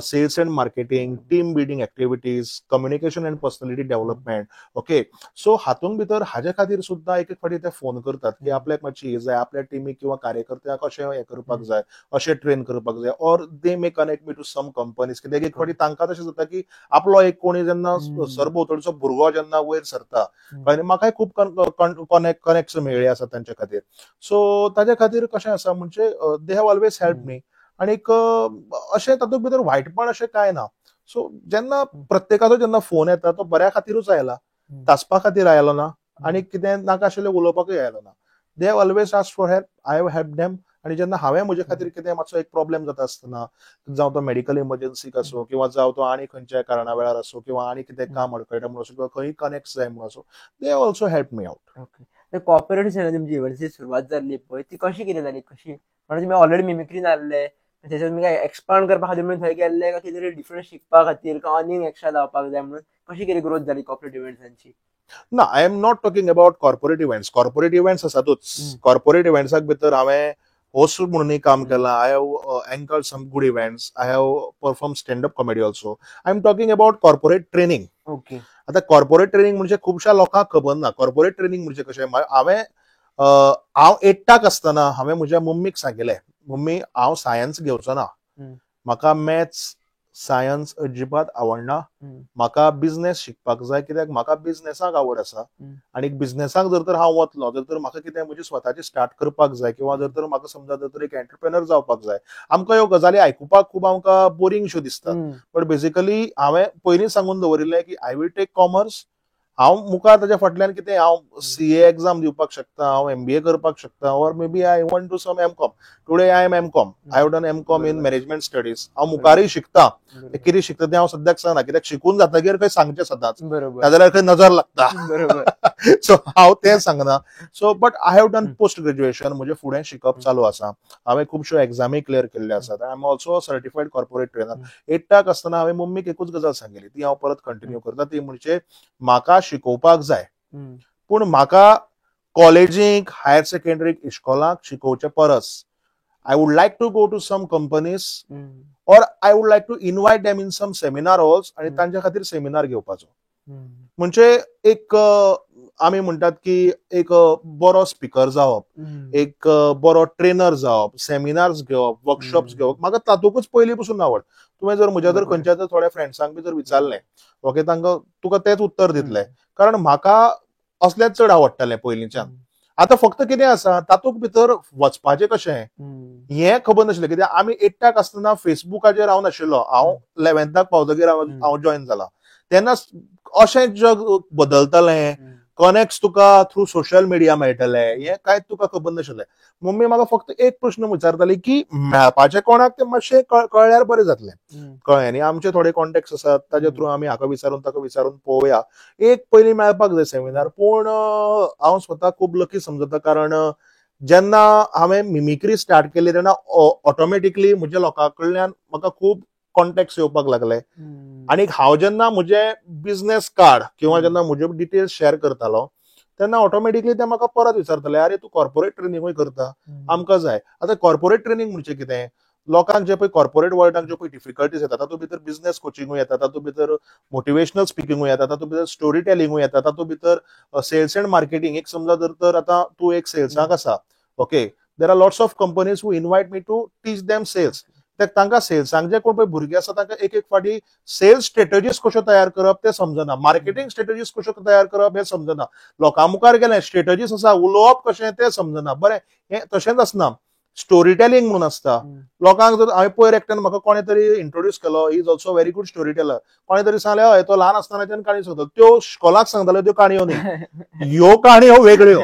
sales and marketing, team building activities, communication and personality development. Okay, so हातूंत भितर हाजे खातीर सुद्दां एक एक फावटी ते फोन करतात की आपल्याक मातशी हे जाय, आपल्या टीमीक किंवा कार्यकर्त्यांक अशें हें करपाक जाय, अशें ट्रेन करपाक जाय, or they may connect me to some companies, कित्याक एक फावटी तांकां तशें जाता की आपलो एक कोणी जेन्ना सरभोंवतणचो भुरगो जेन्ना वयर सरता, आनी म्हाकाय खूब कनेक्ट्स मेळ्ळे आसात तांचे खातीर, सो ताचे खातीर कशें आसा म्हणजे they have always help me, आनीक अशें तातूंत भितर वायटपण अशें कांय ना. सो जेन्ना प्रत्येकाचो जेन्ना फोन येता तो बऱ्या खातीरूच आयला, तासपा खातीर आयलो ना, आनी कितें नाका आशिल्लें उलोवपाकूय आयलो ना. They have always asked for help, I have help them, आनी जेन्ना हांवें म्हजे खातीर कितें मातसो एक प्रॉब्लेम जाता आसतना, जावं तो मेडिकल इमर्जन्सीक आसूं, किंवा जावं तो आनी खंयच्याय कारणा वेळार आसूं, किंवा आनी कितें काम अडकळटा म्हणून आसूं, किंवा खंय कनेक्ट जाय म्हणून आसूं, they have also help me out. Okay, corporate तुमची इव्हेंट्सची सुरवात जाल्ली पळय ती कशी कितें जाली, कशी म्हणजे तुम्ही ऑलरेडी मिमिक्रीन आसले, त्याच्यात तुम्ही काय एक्सपांड करपा खातीर म्हणून थंय गेल्ले, काय कितें डिफरंट शिकपा खातीर, काय अर्निंग एक्स्ट्रा जावपाक जाय म्हणून कशी कितें ग्रोथ जाली कॉर्पोरेट इव्हेंट्सांची? ना, I am not talking about corporate events आसातूच. कॉर्पोरेट इव्हेंट्साक भितर हांवें होस्ट म्हणूनय काम केलां, I have anchored some good events, I have perform standup comedy also. I am talking about corporate training. Okay, आतां कॉर्पोरेट ट्रेनिंग म्हणजे खुबशा लोकांक खबर ना. कॉर्पोरेट ट्रेनिंग म्हणजे कशें, हांव 8th आसतना हांवें म्हज्या मम्मीक सांगिल्लें, मम्मी हांव सायन्स घेवचो ना, म्हाका मॅथ्स सायन्स अजिबात आवडना, म्हाका बिझनेस शिकपाक जाय, कित्याक म्हाका बिझनेसाक आवड आसा, आनी बिझनेसाक जर तर हांव वतलो जर म्हाका कितें म्हजी स्वताची स्टार्ट करपाक जाय, किंवा जर तर म्हाका समजा जर तर एक एंटरप्रेनर जावपाक जाय. आमकां ह्यो गजाली आयकुपाक खूब आमकां बोरिंगश्यो दिसतात, बट बेसिकली हांवें पयलीं सांगून दवरिल्लें की आय वील टेक कॉमर्स. हांव मुखार ताच्या फाटल्यान कितें हांव CA एक्झाम दिवपाक शकता, हांव MBA करपाक शकता, or maybe I want to some M.Com. Today I am M.Com. I have done M.Com in management studies. हांव मुखारय शिकता, कितें शिकता तें हांव सद्याक सांगना, कित्याक शिकून जातकीर खंय सांगचें सदांच, नाजाल्यार खंय नजर लागता, सो हांव तें सांगना. So but I have done post graduation, म्हजें फुडें शिकप चालू आसा, हांवें खुबश्यो एक्झामी क्लियर केल्ल्यो आसात. I am also certified corporate trainer. 8th आसतना हांवें मम्मीक एकूच गजाल सांगिल्ली, ती हांव परत कंटिन्यू करता, ती म्हणजे म्हाका शिकोवपाक जाय, पूण म्हाका कॉलेजीक, हायर सेकंडरीक, इश्कोलाक शिकोवचे परस I would like to go to some companies, or I would like to invite them in some seminar halls, आनी तांच्या खातीर सेमिनार घेवपाचो. म्हणजे एक आमी म्हणटात की एक बरो स्पीकर जावप, एक बरो ट्रेनर जावप, सेमिनार्स घेवप, वर्कशॉप्स घेवप, म्हाका तातूंतच पयलीं पासून आवड. तुवें जर म्हज्या जर खंयच्या जर थोड्या फ्रेंड्सांक बी जर विचारलें, ओके, तांकां तुका तेंच उत्तर दितलें, कारण म्हाका असलेंच चड आवडटालें पयलींच्यान. आतां फक्त कितें आसा, तातूंत भितर वचपाचें कशें हें खबर नाशिल्लें, कित्याक आमी 8th आसतना फेसबुकाचेर हांव नाशिल्लो, हांव 11th पावतकीर हांव जॉयन जाला, तेन्ना अशें जग बदलतालें, कनेक्ट तुका थ्रू सोशल मिडिया मेळटले हे कांयच तुका खबर नाशिल्लें. मम्मी म्हाका फक्त एक प्रश्न विचारताली की मेळपाचे कोणाक ते मातशें कळल्यार बरें जातलें. कळ्ळें न्ही. आमचे थोडे कॉन्टॅक्ट आसात ताजे थ्रू आमी हाका विचारून ताका विचारून पळोवया. एक पयलीं मेळपाक जाय सेमिनार. पूण हांव स्वता खूब लकी समजता कारण जेन्ना हांवें मिमिक्री स्टार्ट केली तेन्ना ऑटोमॅटिकली म्हज्या लोकां कडल्यान म्हाका खूब कॉन्टॅक्ट्स येवपाक लागले. आणि हांव जेन्ना म्हजे बिझनेस कार्ड किंवा जेन्ना म्हजे डिटेल्स शेअर करतालो तेन्ना ऑटोमॅटिकली ते म्हाका परत विचारताले अरे तूं कॉर्पोरेट ट्रेनिंगूय करता, आमकां जाय. आतां कॉर्पोरेट ट्रेनिंग म्हणजे कितें? लोकांक जे पळय कॉर्पोरेट वर्ल्डाक जे पळय डिफिकल्टीज येता तातूंत भितर बिझनेस कोचिंगूय येता, तातूंत भितर मोटिवेशनल स्पिकिंगूय येता, तातूंत भितर स्टोरी टेलिंगूय येता, तातूंत भितर सेल्स एंड मार्केटिंग. एक समजा जर तर आतां तूं एक सेल्साक आसा, okay, there are lots of companies who invite me to teach them sales. तांकां सेल्सांक जे कोण पळय भुरगे आसा तांकां एक एक फावटी सेल्स स्ट्रेटजीस कश्यो तयार करप ते समजना, मार्केटिंग स्ट्रेटजीस कश्यो तयार करप हे समजना, लोकां मुखार गेले स्ट्रेटजीस आसा उलोवप कशें ते समजना. बरें, हें तशेंच आसना. स्टोरी टेलिंग म्हणून आसता. लोकांक जर हांवें पयर एकट्यान म्हाका कोणे तरी इंट्रोड्यूस केलो, he is also very good story teller. कोणे तरी सांगलें हय तो ल्हान आसतनाच्यान काणी सांगता. त्यो इश्कोलाक सांगताल्यो त्यो काणयो न्ही, ह्यो काणयो वेगळ्यो.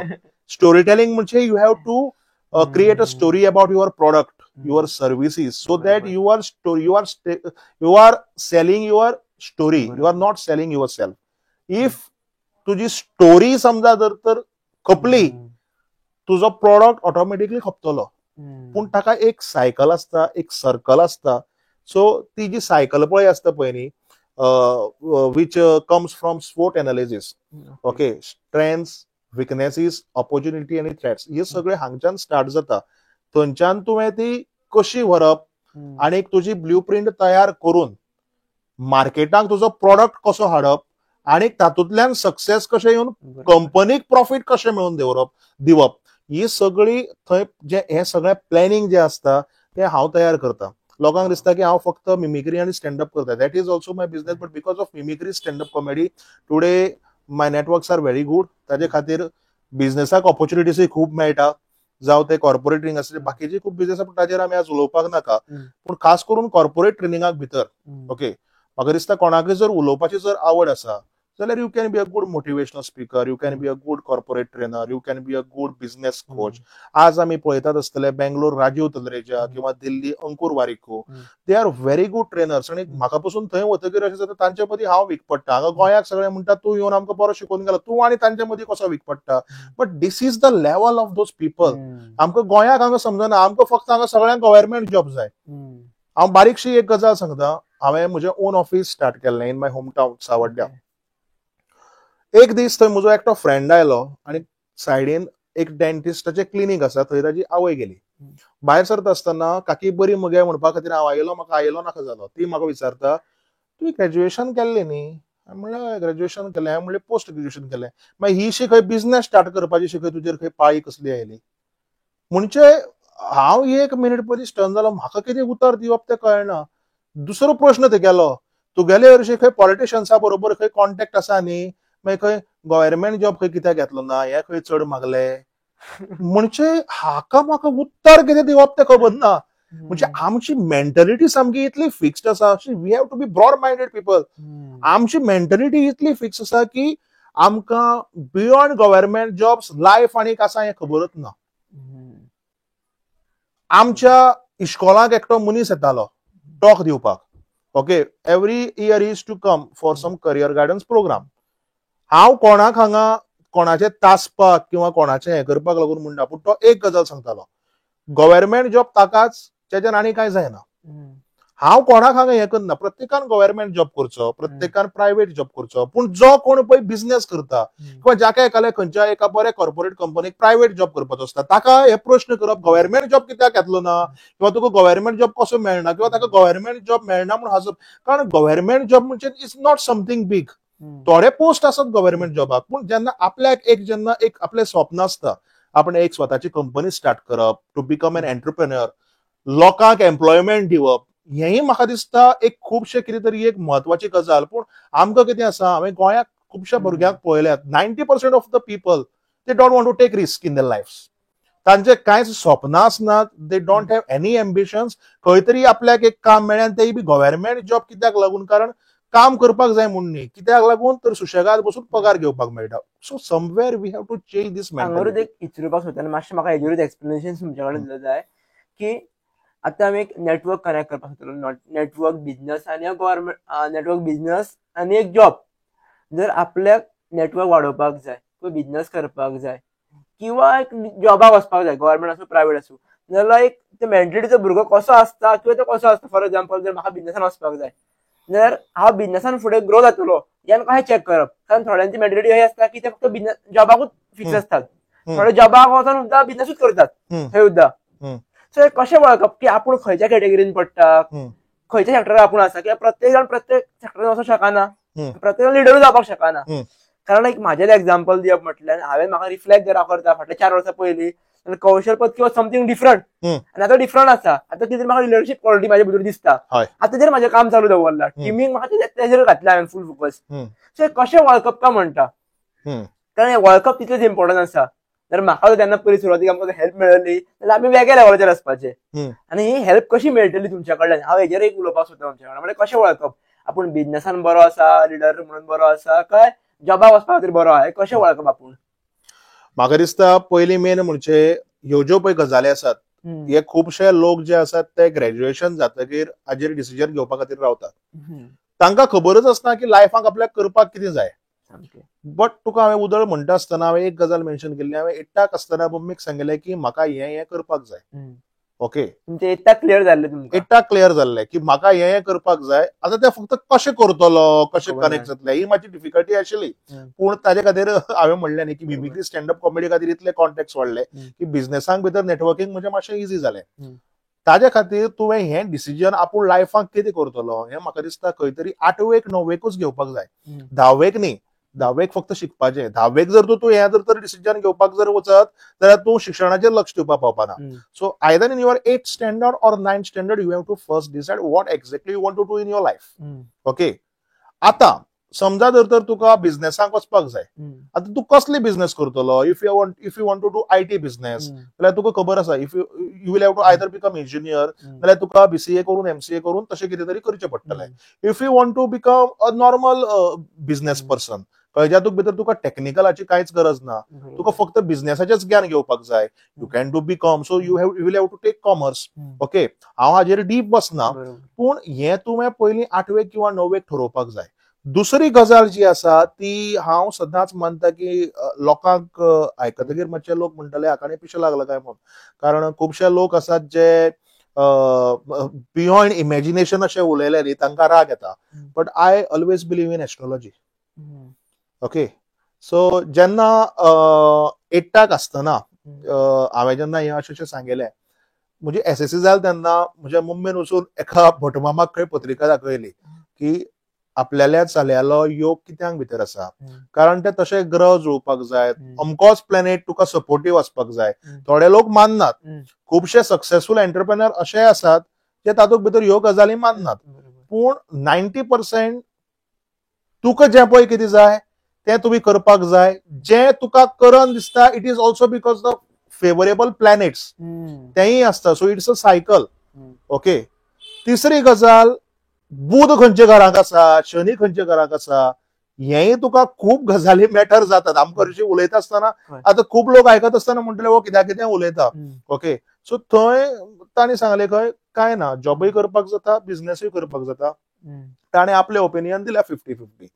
स्टोरी टेलिंग म्हणजे you have to create a story about your product, your services, so that you are selling your story, you are not selling yourself. If तुझी स्टोरी समजा जर तर खपली तुजो प्रॉडक्ट ऑटोमॅटिकली खपतलो. पूण ताका एक सायकल आसता, एक सर्कल आसता. सो ती जी सायकल पळय आसता पळय न्ही, which comes from SWOT analysis, okay, strengths, weaknesses, opportunity आणि थ्रेट्स, हे सगळे हांगच्यान स्टार्ट जाता. थंयच्यान तुवें ती कशी व्हरप आणि तुजी ब्ल्यू प्रिंट तयार करून मार्केटाक तुजो प्रॉडक्ट कसो हाडप आणि तातूंतल्यान सक्सेस कशें येवन कंपनीक प्रॉफिट कशें मेळोवन दिवप, ही सगळी थंय जे हे सगळें प्लॅनिंग जे आसता ते हांव तयार करता. लोकांक दिसता की हांव फक्त मिमिक्री आणि स्टँडअप करता. That is also my business, but because of mimicry stand up comedy today my networks are very good. ताजे खातीर बिझनेसाक ऑपॉर्च्युनिटीजूय खूब मेळटा, जावं ते कॉर्पोरेट ट्रेनिंग आसले, बाकीचे खूब बिझनेस आसा ताजेर आमी आज उलोवपाक नाका. पूण खास करून कॉर्पोरेट ट्रेनिंगाक भितर ओके म्हाका दिसता कोणाकय जर उलोवपाची जर आवड आसा जाल्यार you can be a good motivational speaker, you can be a good corporate trainer, you can be a good business coach. आज आमी पळयतात आसतले बेंगलोर राजीव तलरेजा किंवा Delhi Ankur Warikoo, they are very good trainers. आणि म्हाका पासून थंय वतकीर अशें जाता तांचे मदीं हांव वीक पडटा. हांगा गोंयाक सगळे म्हणटा तूं येवन आमकां बरो शिकोवन गेलो, तूं आनी तांचे मदीं कसो वीक पडटा. But this is the level of those people. आमकां गोंयाक हांगा समजना, आमकां फक्त हांगा सगळ्यांक गव्हर्नमेंट जॉब जाय. हांव बारीकशी एक गजाल सांगता. हांवें म्हजें ओन ऑफिस स्टार्ट केल्लें इन माय होम टावन सावड्ड्या. एक दीस थंय म्हजो एकटो फ्रेंड आयलो आणि सायडीन एक डेंटिस्टाचें क्लिनीक आसा, थंय ताजी आवय गेली. भायर सरता आसतना काकी बरी मगे म्हणपा खातीर हांव आयलो, म्हाका आयलो नाका जालो. ती म्हाका विचारता तुवें ग्रॅज्युएशन केल्लें न्ही? हांवें म्हणलें हय ग्रॅज्युएशन केलें. हांवें म्हणलें पोस्ट ग्रॅज्युएशन केलें. मागीर ही खंय बिझनेस स्टार्ट करपाची खंय तुजेर खंय पाळी कसली आयली? म्हणजे हांव एक मिनीट पयलीं स्टन जालो. म्हाका कितें उतर दिवप तें कळना. दुसरो प्रश्न तेगेलो, तुगेले हरशीं खंय पॉलिटिशियन्सा बरोबर खंय कॉन्टॅक्ट आसा न्ही? मागीर खंय गव्हर्नमेंट जॉब खंय कित्याक घेतलो ना, हे खंय चड मागले? म्हणजे हाका म्हाका उत्तर कितें दिवप तें खबर ना. म्हणजे आमची मेंटॅलिटी सामकी इतली फिक्स्ड आसा. We have to be broad minded people. आमची मेंटॅलिटी इतली फिक्स आसा की आमकां बियॉन्ड गव्हर्नमेंट जॉब्स लायफ आनीक आसा हें खबरच ना. आमच्या इश्कोलाक एकटो मनीस येतालो टॉक दिवपाक, okay, every year is to come for some career guidance program. हांव कोणाक हांगा कोणाचे तासपाक किंवा कोणाचे हें करपाक लागून म्हणटा, पूण तो एक गजाल सांगतालो, गव्हर्नमेंट जॉब ताकाच जेच्यान आनी कांय जायना. हांव कोणाक हांगा हें करना. प्रत्येकान गव्हर्नमेंट जॉब करचो, प्रत्येकान प्रायव्हेट जॉब करचो, पूण जो कोण पळय बिझनेस करता किंवा जाका एकाल्या खंयच्या एका बऱ्या कॉर्पोरेट कंपनीक प्रायव्हेट जॉब करपाचो आसता, ताका हे प्रश्न करप गव्हर्नमेंट जॉब कित्याक घेतलो ना, किंवा तुका गव्हर्नमेंट जॉब कसो मेळना, किंवा ताका गव्हर्नमेंट जॉब मेळना म्हणून हाजब. कारण गव्हर्नमेंट जॉब म्हणजे इज नॉट समथींग बीग. थोडे पोस्ट आसात गव्हर्नमेंट जॉबाक, पूण जेन्ना आपल्याक जेन्ना एक आपलें स्वप्न आसता, आपण एक स्वताची कंपनी स्टार्ट करप, टू बिकम एन एंटरप्रेन्युअर, लोकांक एम्प्लॉयमेंट दिवप, हेही म्हाका दिसता एक खुबशे कितें तरी एक म्हत्वाची गजाल. पूण आमकां कितें आसा, हांवें गोंयाक खुबश्या भुरग्यांक पळयल्यात, 90% of the people they don't want to take risk in their life. तांचे कांयच स्वप्नां आसनात, they don't have any ambitions. खंय तरी आपल्याक एक काम मेळ्ळें, तेय बी गव्हर्नमेंट जॉब कित्याक लागून? कारण काम करपाक जाय म्हूण न्ही, कित्याक लागून तर सुशेगाद बसून पगार घेवपाक मेळटा. So somewhere we have to change these हांगारूच मेंटॅलिटी. एक विचारपाक सोदता आनी मातशें म्हाका हेजेरूच एक्सप्लेनेशन तुमच्या कडेन दिलं जाय की आतां आमी एक नेटवर्क कनेक्ट करपाक सोदतलो, नेटवर्क बिझनस आनी गव्हर्मेंट, नेटवर्क बिझनस आनी एक जॉब. जर आपल्याक नेटवर्क वाडोवपाक जाय किंवा बिझनस करपाक जाय किंवा एक जॉबाक वचपाक जाय, गव्हर्मेंट आसूं प्रायवेट आसूं, जाल्यार एक मेंटॅलिटीचो भुरगो कसो आसता किंवा तो कसो आसता. फॉर एक्झाम्पल जर म्हाका बिझनसान वचपाक जाय जाल्यार हांव बिझनसान फुडें ग्रो जातलो हें कशें चॅक करप. कारण थोड्यांची मेंटॅलिटी अशी आसता की ते फक्त बिझनस जॉबाकूच फिक्स आसतात, थोडे जॉबाक वचून सुद्दां बिझनसूच करतात थंय सुद्दां. सो हे कशें वळखप की आपूण खंयच्या कॅटेगरीन पडटा, खंयच्या सेक्टराक आपूण आसा, कित्याक प्रत्येक जाण प्रत्येक सेक्टरान वचूंक शकना, प्रत्येक जाण लिडरू जावपाक शकना. कारण एक म्हाजें एक्झाम्पल दिवप म्हटल्यार हांवें म्हाका रिफ्लेक्ट जर करता फाटल्या 4 वर्सां पयलीं कौशलपद किंवा समथींग डिफरंट, आनी आतां डिफरंट आसा. आतां कितें म्हाका लिडरशीप क्वॉलिटी म्हाजे भितर दिसता. आतां जर म्हाजें काम चालू दवरला, टिमीक म्हाका तेजेर घातला हांवें फूल फोकस. सो कशें वळखप काय म्हणटा, कारण वळखप तितलेंच इम्पॉर्टंट आसा. जर म्हाका तेन्ना पयलीं सुरवातीक आमकां हेल्प मेळ्ळी जाल्यार आमी वेगळ्या लेवलाचेर आसपाचे. आनी ही हेल्प कशी मेळटली तुमच्या कडल्यान, हांव हेजेर एक उलोवपाक सोदता तुमच्या कडेन. म्हणजे कशें वळखप आपूण बिझनसान बरो आसा, लिडर म्हणून बरो आसा, काय जॉबाक वचपा खातीर बरो आहा, हे कशें वळखप आपूण? म्हाका दिसता पयलीं मेन म्हणजे ह्यो ज्यो पळय गजाली आसात, हे खुबशे लोक जे आसात ते ग्रॅज्युएशन जातकीर हाजेर डिसिजन घेवपा खातीर रावतात. तांकां खबरच आसना की लायफाक आपल्याक करपाक कितें जाय. बट तुका हांवें उदळ म्हणटा आसतना हांवें एक गजाल मेन्शन केल्ली. हांवें एकटाक आसतना मम्मीक सांगलें की म्हाका हें करपाक जाय. ओके, तुमचें एकटाक क्लियर जाल्लें तुमकां? एकटाक क्लियर जाल्लें की म्हाका हें करपाक जाय. आतां तें फक्त कशें करतलो, कशें कनेक्ट जातलें, ही म्हाजी डिफिकल्टी आशिल्ली. पूण ताजे खातीर हांवें म्हणलें न्ही की मिमिक्री स्टँडअप कॉमेडी खातीर इतले कॉन्टॅक्ट्स वाडले की बिझनसांक भितर नेटवर्कींग म्हणजे मातशें इझी जालें. ताजे खातीर तुवें हें डिसिजन आपूण लायफाक कितें करतलो हें म्हाका दिसता खंय तरी 8वेक 9वेकूच घेवपाक जाय. 10वेक न्ही, 10वेक फक्त शिकपाचें. 10वेक जर तूं हें जर तर डिसिजन घेवपाक जर वचत जाल्यार तूं शिक्षणाचेर लक्ष दिवपाक पावपाना. So either in your 8th standard or 9th standard you have to first decide what exactly you want to do in your life. Okay, आतां समजा जर तर तुका बिझनसाक वचपाक जाय, आतां तूं कसली बिझनस करतलो? If you want to do IT business जाल्यार तुका खबर आसा if you will have to either become engineer जाल्यार तुका बीसीए करून एमसीए करून तशें कितें तरी करचें पडटलें. If you want to become a normal business person खंयच्या भितर तुका टेक्निकलाची कांयच गरज ना, तुका फक्त बिझनसाचेंच ज्ञान घेवपाक जाय, you can do BCom. So you will have to take commerce. Okay, हांव हाजेर डीप वचना, पूण हें तुवें पयलीं 8वेक किंवा 9वेक ठरोवपाक जाय. दुसरी गजाल जी आसा ती हांव सदांच मानता की लोकांक आयकतकीर मातशे लोक म्हणटले हाकाने पिशें लागला काय म्हणून. कारण खुबशे लोक आसात जे बियॉन्ड इमॅजिनेशन अशें उलयले न्ही तांकां राग येता. But I always believe in astrology. Okay, so जेन्ना एकटाक आसतना हांवें जेन्ना हें अशें सांगलें, म्हजी एसएससी जाली तेन्ना म्हज्या मम्मीन वचून एका भटमामाक खंय पत्रिका दाखयली की आपल्याल्या चल्यालो योग कित्याक भितर आसा. कारण ते तशे ग्रह जुळपाक जाय, अमकोच प्लॅनेट तुका सपोर्टीव आसपाक जाय. थोडे लोक माननात, खुबशे सक्सेसफूल एंटरप्रेन्युअर अशे आसात जे तातूंत भितर ह्यो गजाली माननात. पूण 90% तुका जें पळय कितें जाय तें तुमी करपाक जाय. जें तुका करन दिसता it is also because the favourable planets तेंय आसता. So it's a cycle. Okay, तिसरी गजाल, बुध खंयच्या घराक आसा, शनी खंयच्या घराक आसा, हेंय तुका खूब गजाली मॅटर जातात. आमकां हरशीं उलयता आसतना आतां खूब लोक आयकत आसतना म्हणटले हो कित्याक कितें उलयता. ओके, सो थंय तांणी सांगलें खंय काय ना, जॉबूय करपाक जाता, बिझनसूय करपाक जाता. ताणें आपलें ओपिनियन दिल्या 50-50.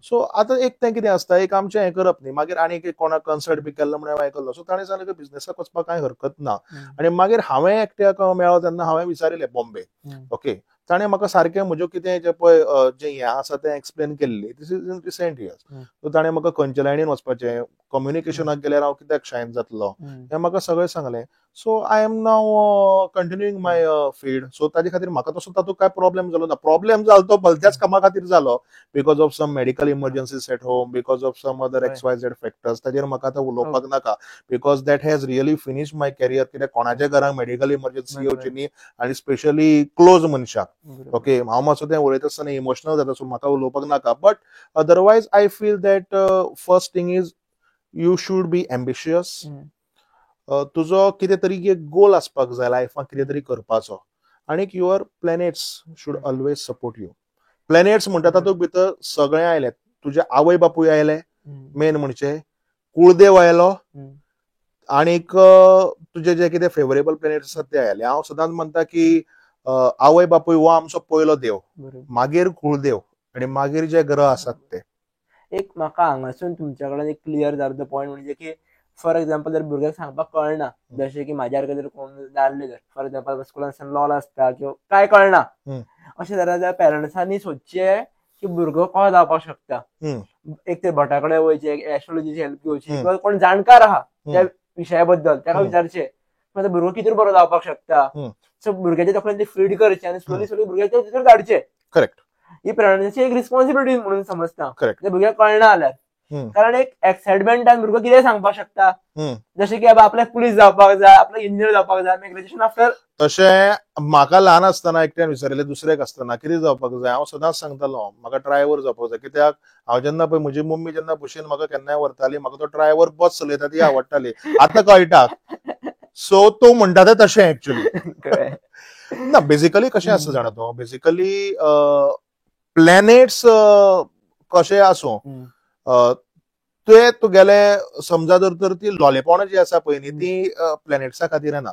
सो आतां एक तें कितें आसता, एक आमचें हें करप न्ही, मागीर आनीक एक कोणाक कन्सल्ट बी केल्लो म्हणून हांवें आयकल्लो. सो ताणें सांगलें की बिझनसाक वचपाक कांय हरकत ना. आनी मागीर हांवें एकट्याक मेळ्ळो तेन्ना हांवें विचारिल्लें बॉम्बे. ओके, ताणें म्हाका सारकें म्हज्यो कितें जें पळय जें हें आसा तें एक्सप्लेन केल्ली. This is in recent years. So ताणें म्हाका खंयच्या लायनीन वचपाचें, कम्युनिकेशनाक गेल्यार हांव कित्याक शायन जातलो हें म्हाका सगळें सांगलें. So I am now continuing my field. So ताजे खातीर म्हाका तसो तातूंत काय प्रॉब्लेम जालो ना. प्रॉब्लेम जालो तो भलत्याच कामा खातीर जालो, because of some medical emergencies at home, because of some other XYZ factors. ताजेर म्हाका आतां उलोवपाक नाका, because that has really finished my career. कित्याक कोणाच्या घरांत मेडिकल इमर्जन्सी येवची न्ही, आनी स्पेशली क्लोज मनशाक. ओके, हांव मातसो तें उलयता आसतना इमोशनल जाता, सो म्हाका उलोवपाक नाका. But otherwise I feel that first thing is you should be ambitious. तुजो कितें तरी एक गोल आसपाक जाय लायफाक कितें तरी करपाचो. आनीक your planets should always support you. Planets म्हणटा तातूंत भितर सगळे आयले, तुजे आवय बापूय आयले मेन म्हणजे, कुळदेव आयलो, आनीक तुजे जे कितें फेवरेबल प्लॅनेट्स आसात ते आयले. हांव सदांच म्हणटा की आवय बापूय हो आमचो पयलो देव, मागीर कुळदेव आणि मागीर जे ग्रह आसात ते. एक म्हाका हांगासून तुमच्या कडल्यान एक क्लियर जालो पॉयंट म्हणजे की फॉर एक्झाम्पल जर भुरग्याक सांगपाक कळना, जशें की म्हाज्यार जर कोण जाल्ले जर फॉर एक्झाम्पल स्कुलान लॉल आसता किंवा काय कळना, अशें जाल्यार पेरंट्सांनी सोदचें की भुरगो को जावपाक शकता. एक ते भटा कडेन वयचे, एस्ट्रोलॉजीची हेल्प घेवची, किंवा कोण जाणकार आहा त्या विशया बद्दल ताका विचारचें माझा भुरगो कितें बरो जावपाक शकता. सो भुरग्याच्या तकलेन ते फीड करचें आनी स्लोली स्लोली भुरग्याच्या थंयसर धाडचें. करेक्ट. ही पेरंट्साची एक रिस्पॉन्सिबिलिटी म्हणून समजता. करेक्ट. भुरग्याक कळना जाल्यार, कारण एक एक्साइटमेंटान भुरगो कितें सांगपाक शकता, जशें की बाबा आपल्याक पुलीस जावपाक जाय, आपल्याक इंजिनियर जावपाक जाय, ग्रॅज्युएशन आफ्टर. तशें म्हाका ल्हान आसतना एकट्यान विचारिल्लें दुसऱ्याक आसतना कितें जावपाक जाय, हांव सदांच सांगतालो म्हाका ड्रायव्हर जावपाक जाय. कित्याक हांव जेन्ना पळय म्हजी मम्मी जेन्ना बशीन म्हाका केन्नाय व्हरताली, म्हाका तो ड्रायव्हर बस चलयता ती आवडटाली. आतां कळटा. सो तूं म्हणटा तें तशें एक्चुअली ना. बेसिकली कशें आसता जाणा तूं, बेसिकली प्लॅनेट्स कशें आसूं, ते तुगेले समजा जर ती लोलेपणां जी आसा पळय न्ही ती प्लॅनेट्सा खातीर ना.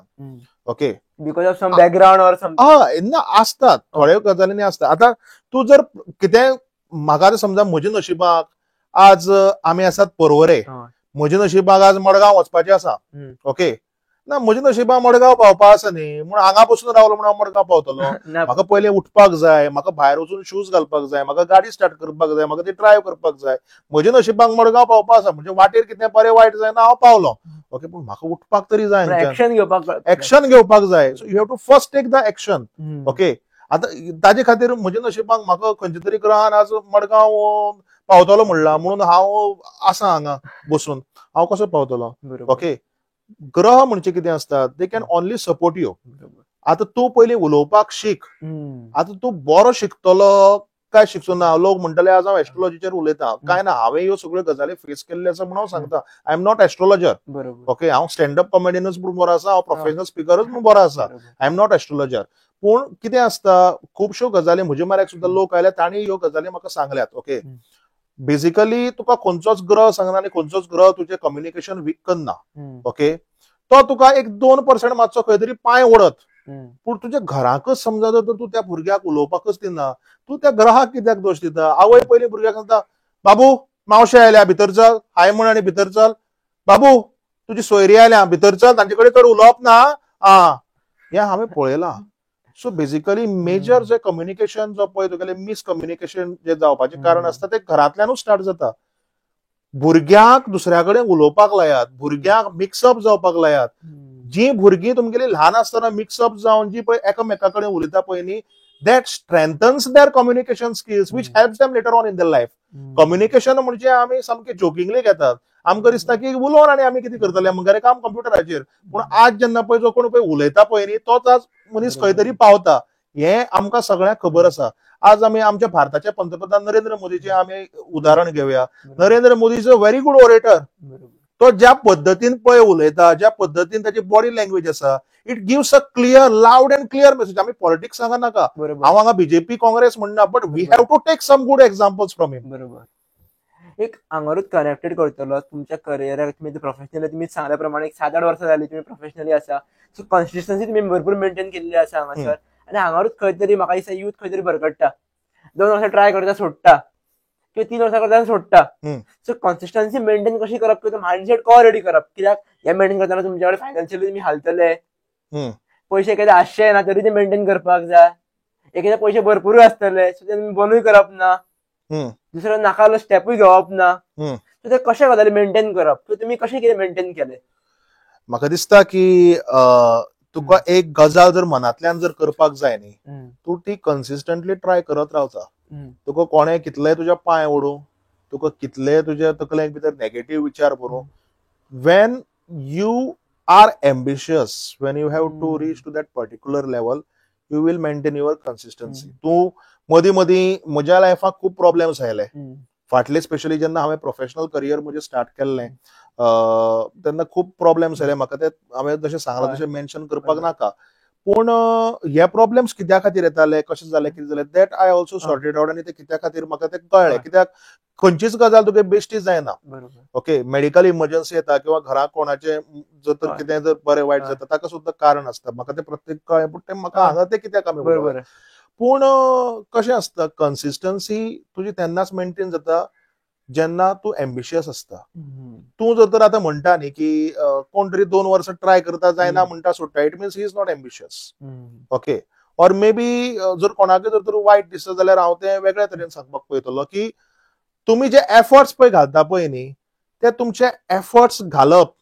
Okay, because of some background or some. ना आसतात थोड्यो गजालींनी आसता. आतां तूं जर कितें म्हाका समजा म्हज्या नशिबाक आज आमी आसात पर्वरे, म्हज्या नशिबाक आज मडगांव वचपाचें आसा. ओके, ना म्हज्या नशिबाक मडगांव पावपा आसा न्ही म्हूण हांगा बसून रावलो म्हूण हांव मडगांव पावतलो. म्हाका पयलें उठपाक जाय, म्हाका भायर वचून शूज घालपाक जाय, म्हाका गाडी स्टार्ट करपाक जाय, म्हाका ती ड्रायव्ह करपाक जाय. म्हज्या नशिबाक मडगांव पावपा आसा म्हणजे वाटेर कितें बरें वायट जायना हांव पावलो. ओके, पूण म्हाका उठपाक तरी जाय, एक्शन घेवपाक जाय. So you have to first take the action. Okay, आतां ताजे खातीर म्हज्या नशिबाक म्हाका खंयच्या तरी ग्रहान आज मडगांव पावतलो म्हणून हांव आसा हांगा बसून, हांव कसो पावतलो. ओके, ग्रह म्हणजे कितें आसता, they can only support you. आतां तूं पयलीं उलोवपाक शीक. आतां तूं बरो शिकतलो काय शिकचो ना, लोक म्हणटले आज हांव एस्ट्रोलॉजीचेर उलयता, काय ना, हांवें ह्यो सगळ्यो गजाली फेस केल्ल्यो आसा म्हणून हांव सांगता. I am not astrologer. Okay, हांव स्टँडअप कॉमेडियनूच म्हणून बरो आसा, हांव प्रोफेशनल स्पिकरूच म्हणून बरो आसा. I am not astrologer. पूण कितें आसता, खुबश्यो गजाली म्हज्या म्हऱ्याक सुद्दां लोक आयले, तांणी ह्यो गजाली म्हाका सांगल्यात. ओके, बेसिकली तुका खंयचोच ग्रह सांगना आनी खंयचोच ग्रह तुजें कम्युनिकेशन वीक करना. ओके, तो तुका 1-2% मातसो खंय तरी पांय ओडत, पूण तुज्या घराकच समजा जर तूं त्या भुरग्याक उलोवपाकच दिना, तूं त्या ग्रहाक कित्याक दोश दिता. आवय पयलीं भुरग्याक सांगता, बाबू मावशे आयल्या भितर चल, हाय म्हण आनी भितर चल. बाबू तुजी सोयरी आयल्या भितर चल, तांचे कडेन चड उलोवप ना. हें हांवें पळयलां. सो बेसिकली मेजर जे कम्युनिकेशन जो पळय तुगेलें मिसकम्युनिकेशन जे जावपाचें कारण आसता तें घरांतल्यानूच स्टार्ट जाता. भुरग्यांक दुसऱ्या कडेन उलोवपाक लायात, भुरग्यांक मिक्सअप जावपाक लायात. जीं भुरगीं तुमगेली ल्हान आसतना मिक्सअप जावन जी पळय एकामेका कडेन उलयता पळय न्ही, that strengthens their communication skills which helps them later on in their life. Communication म्हणजे आमी सामके जोकिंगली घेतात. आमकां दिसता की उलोवन आनी आमी कितें करतले, आमगेलें काम कंप्युटराचेर. पूण आज जेन्ना पळय जो कोण पळय उलयता पळय न्ही तोच आज मनीस खंय तरी पावता. हें आमकां सगळ्यांक खबर आसा. आज आमी आमच्या भारताचे पंतप्रधान नरेंद्र मोदीचें आमी उदाहरण घेवया. Narendra Modi is a very good orator. तो ज्या पद्दतीन पळय उलयता, ज्या पद्दतीन ताची बॉडी लँग्वेज आसा, it gives a clear, loud and clear message. आमी पॉलिटिक्स सांगा नाका, हांव हांगा बीजेपी काँग्रेस म्हणना, but we have to take some good examples from him. बरोबर. एक हांगारूच कनेक्टेड करतलो तुमच्या करियराक. तुम्ही प्रोफेशनली तुम्ही सांगल्या प्रमाणे 7-8 वर्सां जाली तुम्ही प्रोफेशनली आसा. सो कन्सिस्टन्सी तुम्ही भरपूर मेंटेन केल्ली आसा हांगासर. आनी हांगारूच खंय तरी म्हाका दिसता यूथ खंय तरी भरकटता. 2 वर्सां ट्राय करता सोडटा, किंवा 3 वर्सां करता सोडटा. सो कन्सिस्टन्सी मेंटेन कशी करप, किंवा मायंडसेट को रेडी करप. कित्याक हे मेंटेन करताना तुमच्या कडेन फायनान्शियली तुम्ही हालतले, पयशे एखादे आसचे ना तरी ते मेंटेन करपाक जाय. एखादे पयशे भरपूर आसतले सो ते तुम्ही बंदूय करप ना, दुसरो नाका स्टेपूय घेवप ना. सो ते कशे गजाली मेंटेन करप, तुम्ही कशें कितें मेंटेन केलें. म्हाका दिसता की तुका एक गजाल जर मनांतल्यान जर करपाक जाय न्ही, तूं ती कन्सिस्टंटली ट्राय करत रावता. तुका कोणें कितलेय तुज्या पांय ओडूं, तुका कितलेय तुज्या तकलेक भितर नेगेटीव विचार करूं, when you are ambitious, when you have to reach to that particular level, you will maintain your consistency. तूं मदीं मदीं म्हज्या लायफाक खूब प्रॉब्लेम्स आयले फाटले, स्पेशली जेन्ना हांवें प्रोफेशनल करियर म्हजें स्टार्ट केल्लें तेन्ना खूब प्रॉब्लेम्स आयले म्हाका. ते हांवें जशें सांगलां तशें मेन्शन करपाक नाका, पूण हे प्रॉब्लेम्स कित्या खातीर येताले, कशें जालें, कितें जालें, that I also sorted out, आनी ते कित्या खातीर म्हाका ते कळ्ळें. हय. कित्याक खंयचीच गजाल तुगे बेश्टी जायना. बरोबर. ओके, मेडिकल इमर्जन्सी येता किंवा घराक कोणाचें जर तर हय. कितें जर बरें वायट हय. जाता, ताका सुद्दां कारण आसता. म्हाका ते प्रत्येक कळ्ळें, पूण ते म्हाका हय. हांगा ते कित्याक आमी उलोवप. बरोबर. पूण कशें आसता, कन्सिस्टन्सी तुजी तेन्नाच मेंटेन जाता जेन्ना तूं एम्बिशियस आसता. तूं जर तर आतां म्हणटा न्ही की कोण तरी 2 वर्सां ट्राय करता, जायना म्हणटा सोडटा, it means he is not ambitious. Okay, or may be जर कोणाकय जर तर वायट दिसता जाल्यार हांव तें वेगळ्या तरेन सांगपाक पळयतलो की तुमी जे एफर्ट्स पळय घालता पळय न्ही, ते तुमचे एफर्ट्स घालप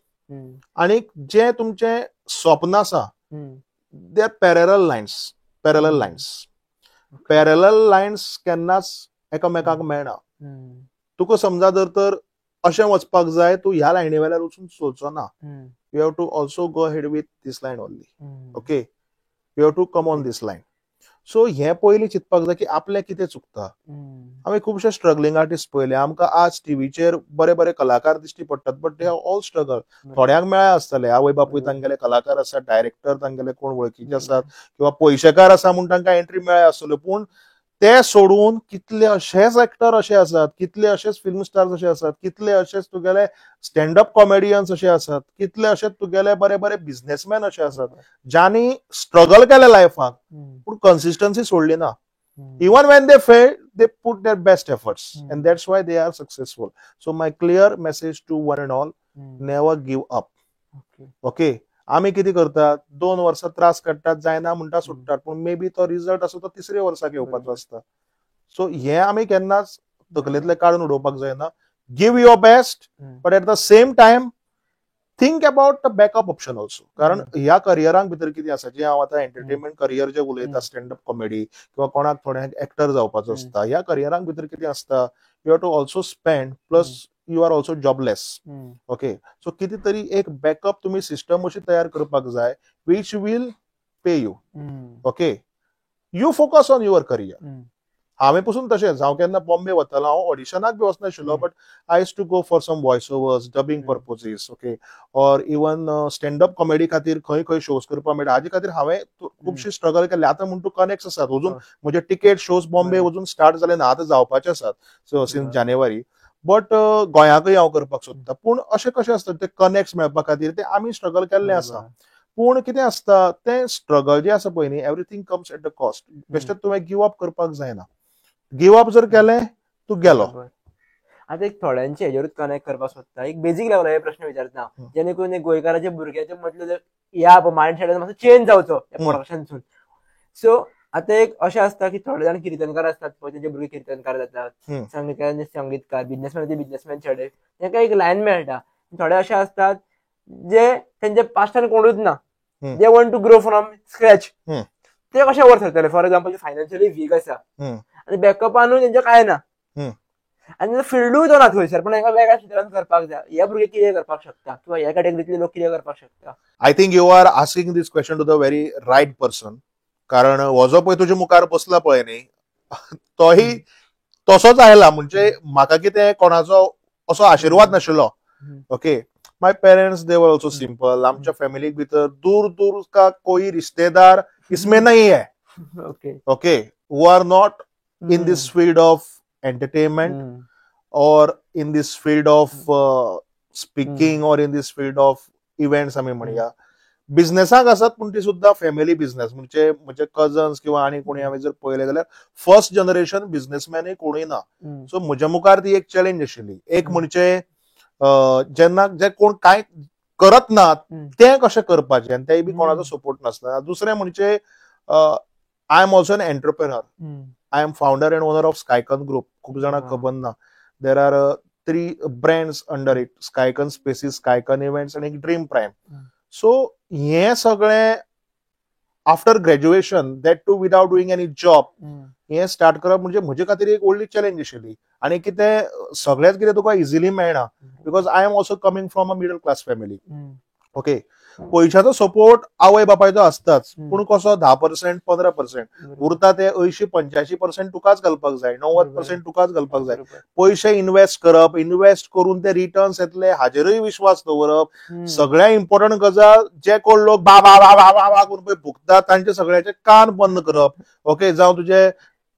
आनी जे तुमचे स्वप्न आसा they are parallel lines. Parallel lines केन्नाच एकामेकाक मेळना. तुका समजा जर तर अशें वचपाक जाय, तूं ह्या लायनी वेल्यान वचून चलचो ना. You have to also go head with this line only. Okay, you have to come on this line. So हें पयलीं चिंतपाक जाय की आपलें कितें चुकता. आमी खुबशे स्ट्रगलिंग आर्टिस्ट पळयले. आमकां आज टीव्हीचेर बरे बरे कलाकार दिश्टी पडटात, but they have all struggle. थोड्यांक मेळ्ळे आसतले, आवय बापूय तांगेले कलाकार आसात, डायरेक्टर तांगेले कोण वळखीचे आसात किंवा पयशेकार आसा म्हूण तांकां एंट्री मेळ्ळे आसतल्यो, पूण ते सोडून कितले अशेच एक्टर अशे आसात, कितले अशेच फिल्म स्टार्स अशे आसात, कितले अशेच तुगेले स्टँडअप कॉमेडियन्स अशे आसात, कितले अशेच तुगेले बरे बरे बिझनेसमॅन अशे आसात ज्यांनी स्ट्रगल केले लायफाक पूण कन्सिस्टन्सी सोडली ना. Even when they fail, they put their best efforts, and that's why they are successful. So my clear message to one and all, never give up. Okay, आमी कितें करतात, 2 वर्सां त्रास काडटात, जायना म्हणटा सोडटात, पूण मे बी तो रिजल्ट आसा तो 3ऱ्या वर्साक येवपाचो आसता. सो हे आमी केन्नाच तकलेंतले काडून उडोवपाक जायना. Give your best, but at the same time think about the backup option also. कारण ह्या करियरांक भितर कितें आसा, जे हांव आतां एंटरटेनमेंट करियर जे उलयता, स्टँडअप कॉमेडी किंवा कोणाक थोड्यांक एक्टर जावपाचो आसता, ह्या करियरांक भितर कितें आसता, you have to also spend, plus you are also jobless. Okay, so कितें तरी एक बॅकअप तुमी सिस्टम अशी तयार करपाक जाय which will pay you. Okay, you focus on your career. हांवें पसून तशेंच, हांव केन्ना बॉम्बे वतालो, हांव ऑडिशनाक बी वचनाशिल्लो, but I use to go for some voice overs, dubbing purposes. Okay, or even standup comedy खातीर खंय खंय शोज करपाक मेळटा, हाजे खातीर हांवें खुबशी स्ट्रगल केले. आतां म्हणून तूं कनेक्ट्स आसात, अजून म्हजे टिकेट शोज बॉम्बे वचून स्टार्ट जाले ना, आतां जावपाचे आसात. So since January. बट गोंयाकय हांव करपाक सोदता. पूण अशें कशें आसता, ते कनेक्ट्स मेळपा खातीर ते आमी स्ट्रगल केल्ले आसा. पूण कितें आसता, तें स्ट्रगल जे आसा पळय न्ही, everything comes at the cost. बेश्टेच तुवें गिव अप करपाक जायना. गिव अप जर केलें, तूं गेलो. आता एक थोड्यांचे हेजेरूच कनेक्ट करपाक सोदता, एक बेजीक लेवल हे प्रश्न विचारता, जेणे करून एक गोंयकाराच्या भुरग्याचे म्हटलं जर या मायंडसेटान मातसो चेंज जावचो प्रोडक्शनसून. सो आता एक अशें आसता की थोडे जाण किर्तनकार आसतात पळय, तेंचे भुरगे किर्तनकार जातात, संगीतकार संगीतकार, बिझनेसमॅन चेडे, तांकां एक लायन मेळटा. थोडे अशे आसतात जे तेंचे पास्टान कोणूच ना, they want to grow from scratch. ते कशे वर सरतले? फॉर एक्झाम्पल फायनान्शियली वीक आसा आनी बॅकअपानूय तेंचे काय ना, आनी फिल्डूय तो ना थंयसर, पण हांकां वेगळ्या क्षेत्रांत करपाक जाय. हे भुरगे कितें करपाक शकता, किंवा ह्या कॅटेगरीतले लोक कितें करपाक शकता? I think you are asking this question to the very right person. कारण हो जो पळय तुजे मुखार बसला पळय न्ही, तोही तसोच आयला. म्हणजे म्हाका कितें कोणाचो असो आशिर्वाद नाशिल्लो. Okay, my parents they were also simple. आमच्या फॅमिली भितर दूर दूर का कोई रिश्तेदार इसमें नहीं है. Okay, who are not in this field of entertainment or in this field of speaking or in this field of events. आम्ही म्हणूया बिझनेसाक आसात, पूण ती सुद्धा फॅमिली बिझनेस. म्हणजे म्हजे कझन्स किंवा आनी कोणी हांवें जर पळयलें जाल्यार फर्स्ट जनरेशन बिझनेसमॅनूय कोणूय ना. सो म्हज्या मुखार ती एक चॅलेंज आशिल्ली. एक म्हणजे जेन्ना जे कोण कांय करत नात ते कशें करपाचें, आनी तेय बी कोणाचो सपोर्ट नासता. दुसरें म्हणजे I am also an entrepreneur. I am founder and owner of Skycon Group. खूप जाणांक खबर ना. There are 3 brands under it: Skycon Spaces, Skycon Events, and Dream Prime. So हे सगळें after graduation, that to without doing any job, हे स्टार्ट करप म्हणजे म्हजे खातीर एक व्हडली चॅलेंज आशिल्ली. आनी कितें सगळेंच कितें तुका इजिली मेळना, because I am also coming from a middle class family. Okay, पयशाचो सपोर्ट आवय बापायचो आसताच, पूण कसो 10% 15% उरता ते 80-85% तुकाच घालपाक जाय, 90% तुकाच घालपाक जाय. पयशे इन्व्हेस्ट करप, इन्व्हेस्ट करून ते रिटर्न्स येतले हाजेरूय विश्वास दवरप. सगळ्यात इम्पॉर्टंट गजाल, जे कोण लोक बा बा बा बा बा बा करून पळय भुकतात तांचे सगळ्याचे कान बंद करप. ओके, जावं तुझे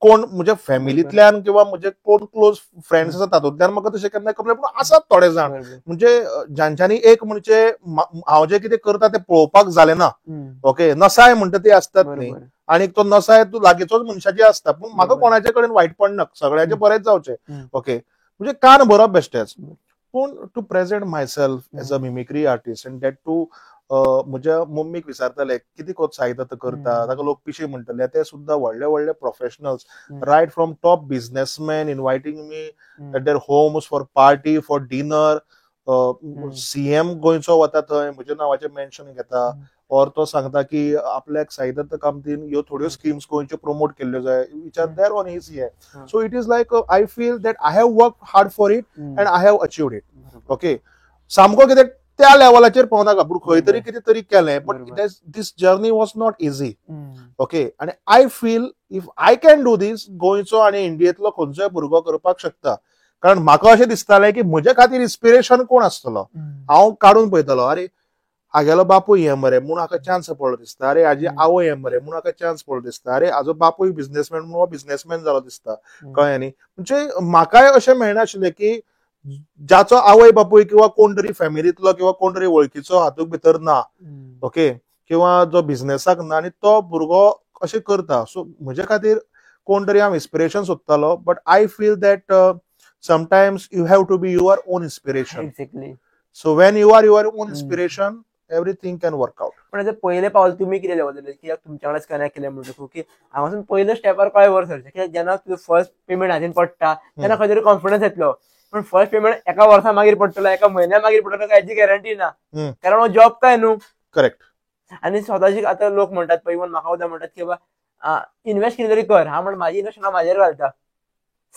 कोण म्हणजे फॅमिलींतल्यान किंवा म्हणजे कोण क्लोज फ्रेंड्स आसा तातूंतल्यान म्हाका तशें केन्ना कळना, पूण आसात थोडे जाण म्हणजे जांच्यांनी एक म्हणजे हांव जे कितें करता ते पळोवपाक जालें ना. ओके, नसाय म्हणटा ती आसतात न्ही, आणि तो नसाय तूं लागींचोच मनशाची आसता, पूण म्हाका कोणाचे कडेन वायटपण ना, सगळ्याचे बरेच जावचे. ओके, म्हणजे कान भरप बेश्टेच. पूण to present myself as a mimicry artist and that to म्हज्या मम्मीक विचारताले कितें कोत्सायता तो करता, ताका लोक पिशे म्हणटले. ते सुद्दां व्हडले व्हडले professionals, right from top businessman inviting me at their homes for party, for dinner. CM गोंयचो वता थंय म्हज्या नांवाचें मेन्शन घेता, और तो सांगता की आपल्याक साईदत्त कामतीन ह्यो थोड्यो स्किम्स गोंयच्यो प्रमोट केल्ल्यो जाय, which are there on his head. So it is like I feel that I have work hard for it and I have achieved it. Okay, सामको कितें त्या लेवलाचेर पावना का, पूण खंय तरी कितें तरी केलें, but this journey was not easy. Okay, आनी I feel if I can do this, गोंयचो आनी इंडियेंतलो खंयचोय भुरगो करपाक शकता. कारण म्हाका अशें दिसतालें की म्हजे खातीर इन्स्पिरेशन कोण आसतलो. हांव काडून पळयतलो, अरे हागेलो बापूय हें मरे म्हूण हाका चान्स पडलो दिसता, अरे हाजी आवय हें मरे म्हूण हाका चान्स पडलो दिसता, अरे हाजो बापूय बिझनेसमॅन म्हूण हो बिझनेसमॅन जालो दिसता. कळ्ळें न्ही, म्हणजे म्हाकाय अशें मेळनाशिल्लें की जाचो आवय बापूय किंवा कोण तरी फॅमिलींतलो किंवा कोण तरी वळखीचो हातूंत भितर ना. ओके, किंवा जो बिझनेसाक ना, आनी तो भुरगो अशें करता. सो म्हजे खातीर कोण तरी हांव इन्स्पिरेशन सोदतालो, but I feel that sometimes you have to be your own inspiration. Exactly. So when you are your own inspiration, everything can work out. पण आता पहिले पाऊल तुम्ही कितें लेवलेलें, कित्याक तुमच्याकडेच कनेक्ट केलें म्हणटकूच की हांगासून पयल्या स्टेपार कळ्ळें वर सरचें, कित्याक जेन्ना तुजो फर्स्ट पेमेंट हातीन पडटा तेन्ना खंय तरी कॉन्फिडन्स येतलो. पण फर्स्ट पेमेंट एका वर्सा मागीर पडटलो, एका म्हयन्या मागीर पडटलो काय हेची गॅरंटी ना, कारण हो जॉब काय न्हू. करेक्ट. आनी स्वताची आतां लोक म्हणटात पळय, इवन म्हाका सुद्दां म्हणटात की बाबा इन्व्हेस्ट कितें तरी कर. हांव म्हणटा म्हाजी इन्व्हेस्टमेंट हांव म्हाजेर घालता,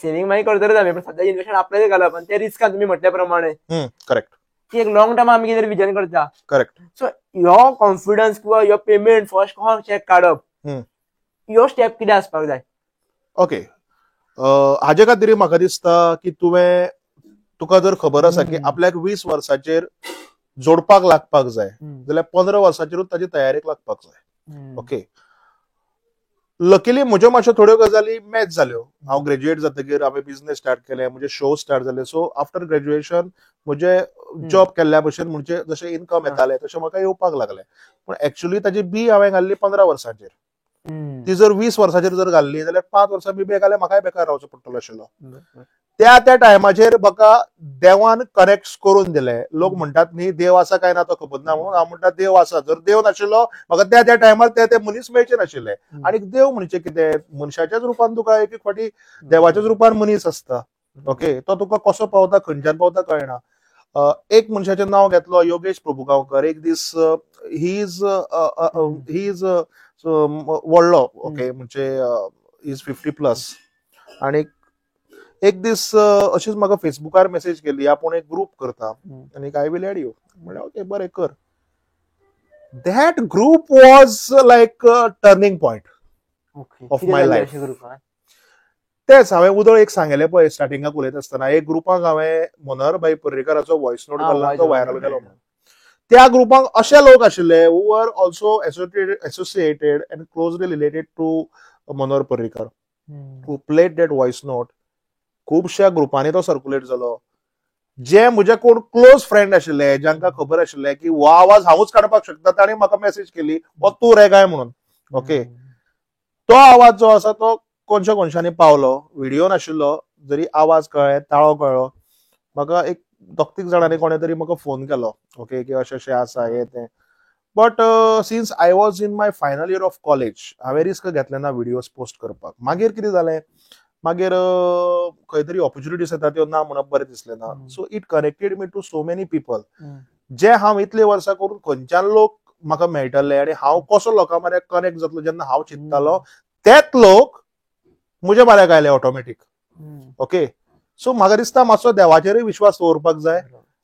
सेव्हिंग मागीर करतलेच आमी, पण सध्या इन्व्हेस्टमेंट आपल्याच घालप, आनी ते रिस्कान तुमी म्हटल्या प्रमाणे. करेक्ट. की एक लॉंग टर्म आमी कितें विजन करता. करेक्ट. सो ह्यो कॉन्फिडन्स किंवा ह्यो पेमेंट फर्स्ट कसो चॅक काडप, ह्यो स्टेप कितें आसपाक जाय. ओके, हाजे खातीर म्हाका दिसता की तुका जर खबर आसा की आपल्याक 20 वर्साचेर जोडपाक लागपाक जाय जाल्यार 15 वर्साचेरूच ताची तयारेक लागपाक जाय. ओके, लकीली म्हज्यो मातश्यो थोड्यो गजाली मॅच जाल्यो. हांव ग्रॅज्युएट जातकीर हांवें बिझनेस स्टार्ट केलें, म्हजे शो स्टार्ट जाले. सो आफ्टर ग्रॅज्युएशन म्हजे जॉब केल्ल्या भशेन म्हणजे जशें इन्कम येतालें तशें म्हाका येवपाक लागलें. पूण एक्चुअली ताची बी हांवें घाल्ली 15 वर्साचेर. ती जर 20 वर्साचेर जर घाल्ली जाल्यार 5 वर्सां बी घाल्यार म्हाकाय बेकार रावचो पडटलो आशिल्लो. त्या टायमाचेर म्हाका देवान कनेक्ट करून दिलें. लोक म्हणटात न्ही देव आसा काय ना तो खबर ना म्हणून, हांव म्हणटा देव आसा. जर देव नाशिल्लो म्हाका त्या टायमार ते मनीस मेळचे नाशिल्ले. आनी देव म्हणजे कितें, मनशाच्याच रुपान तुका एक फावटी देवाच्याच रुपान मनीस आसता. ओके, तो तुका कसो पावता खंयच्यान पावता कळना. एक मनशाचें नांव घेतलो योगेश प्रभुगांवकर. एक दीस ही इज व्हडलो, ओके, म्हणजे इज 50+. आनी एक दीस अशीच म्हाका फेसबुकार मेसेज केली, आपूण एक ग्रुप करता आनी आय विल एड यू. म्हणलें ओके बरें कर. That group was like turning point of my life. तेच हांवें उदळ एक सांगलें पळय स्टार्टिंगाक उलयता आसतना, एक ग्रुपाक हांवें मनोहरभाई पर्रीकाराचो व्हॉइस नोट घाल्ला, तो व्हायरल गेलो. त्या ग्रुपाक अशे लोक आशिल्ले who were also associated and closely related to Manohar Parrikar, who played that voice note. खुबश्या ग्रुपांनी तो सर्क्युलेट जालो. जे म्हजे कोण क्लोज फ्रेंड आशिल्ले, जांकां खबर आशिल्लें की हो आवाज हांवूच काडपाक शकता, तांणी म्हाका मेसेज केली हो तूं रे काय म्हणून. ओके, तो आवाज जो आसा तो कोणशांनी पावलो. व्हिडिओ नाशिल्लो, जरी आवाज कळ्ळे, ताळो कळ्ळो. म्हाका एक 2-3 जाणांनी कोणे तरी म्हाका फोन केलो, ओके, की अशें आसा हें तें. But since I was in my final year of college, हांवें रिस्क घेतलें ना व्हिडिओज पोस्ट करपाक. मागीर कितें जालें, मागीर खंय तरी ऑपॉर्च्युनिटीज येता त्यो ना म्हणप बरें दिसलें ना. So it connected me to so many people, जे हांव इतले वर्सां करून खंयच्यान लोक म्हाका मेळटले आनी हांव कसो लोकां म्हऱ्यात कनेक्ट जातलो जेन्ना हांव चिंततालो, तेच लोक म्हज्या म्हऱ्याक आयले ऑटोमॅटीक. ओके, सो म्हाका दिसता मातसो देवाचेरूय विश्वास दवरपाक जाय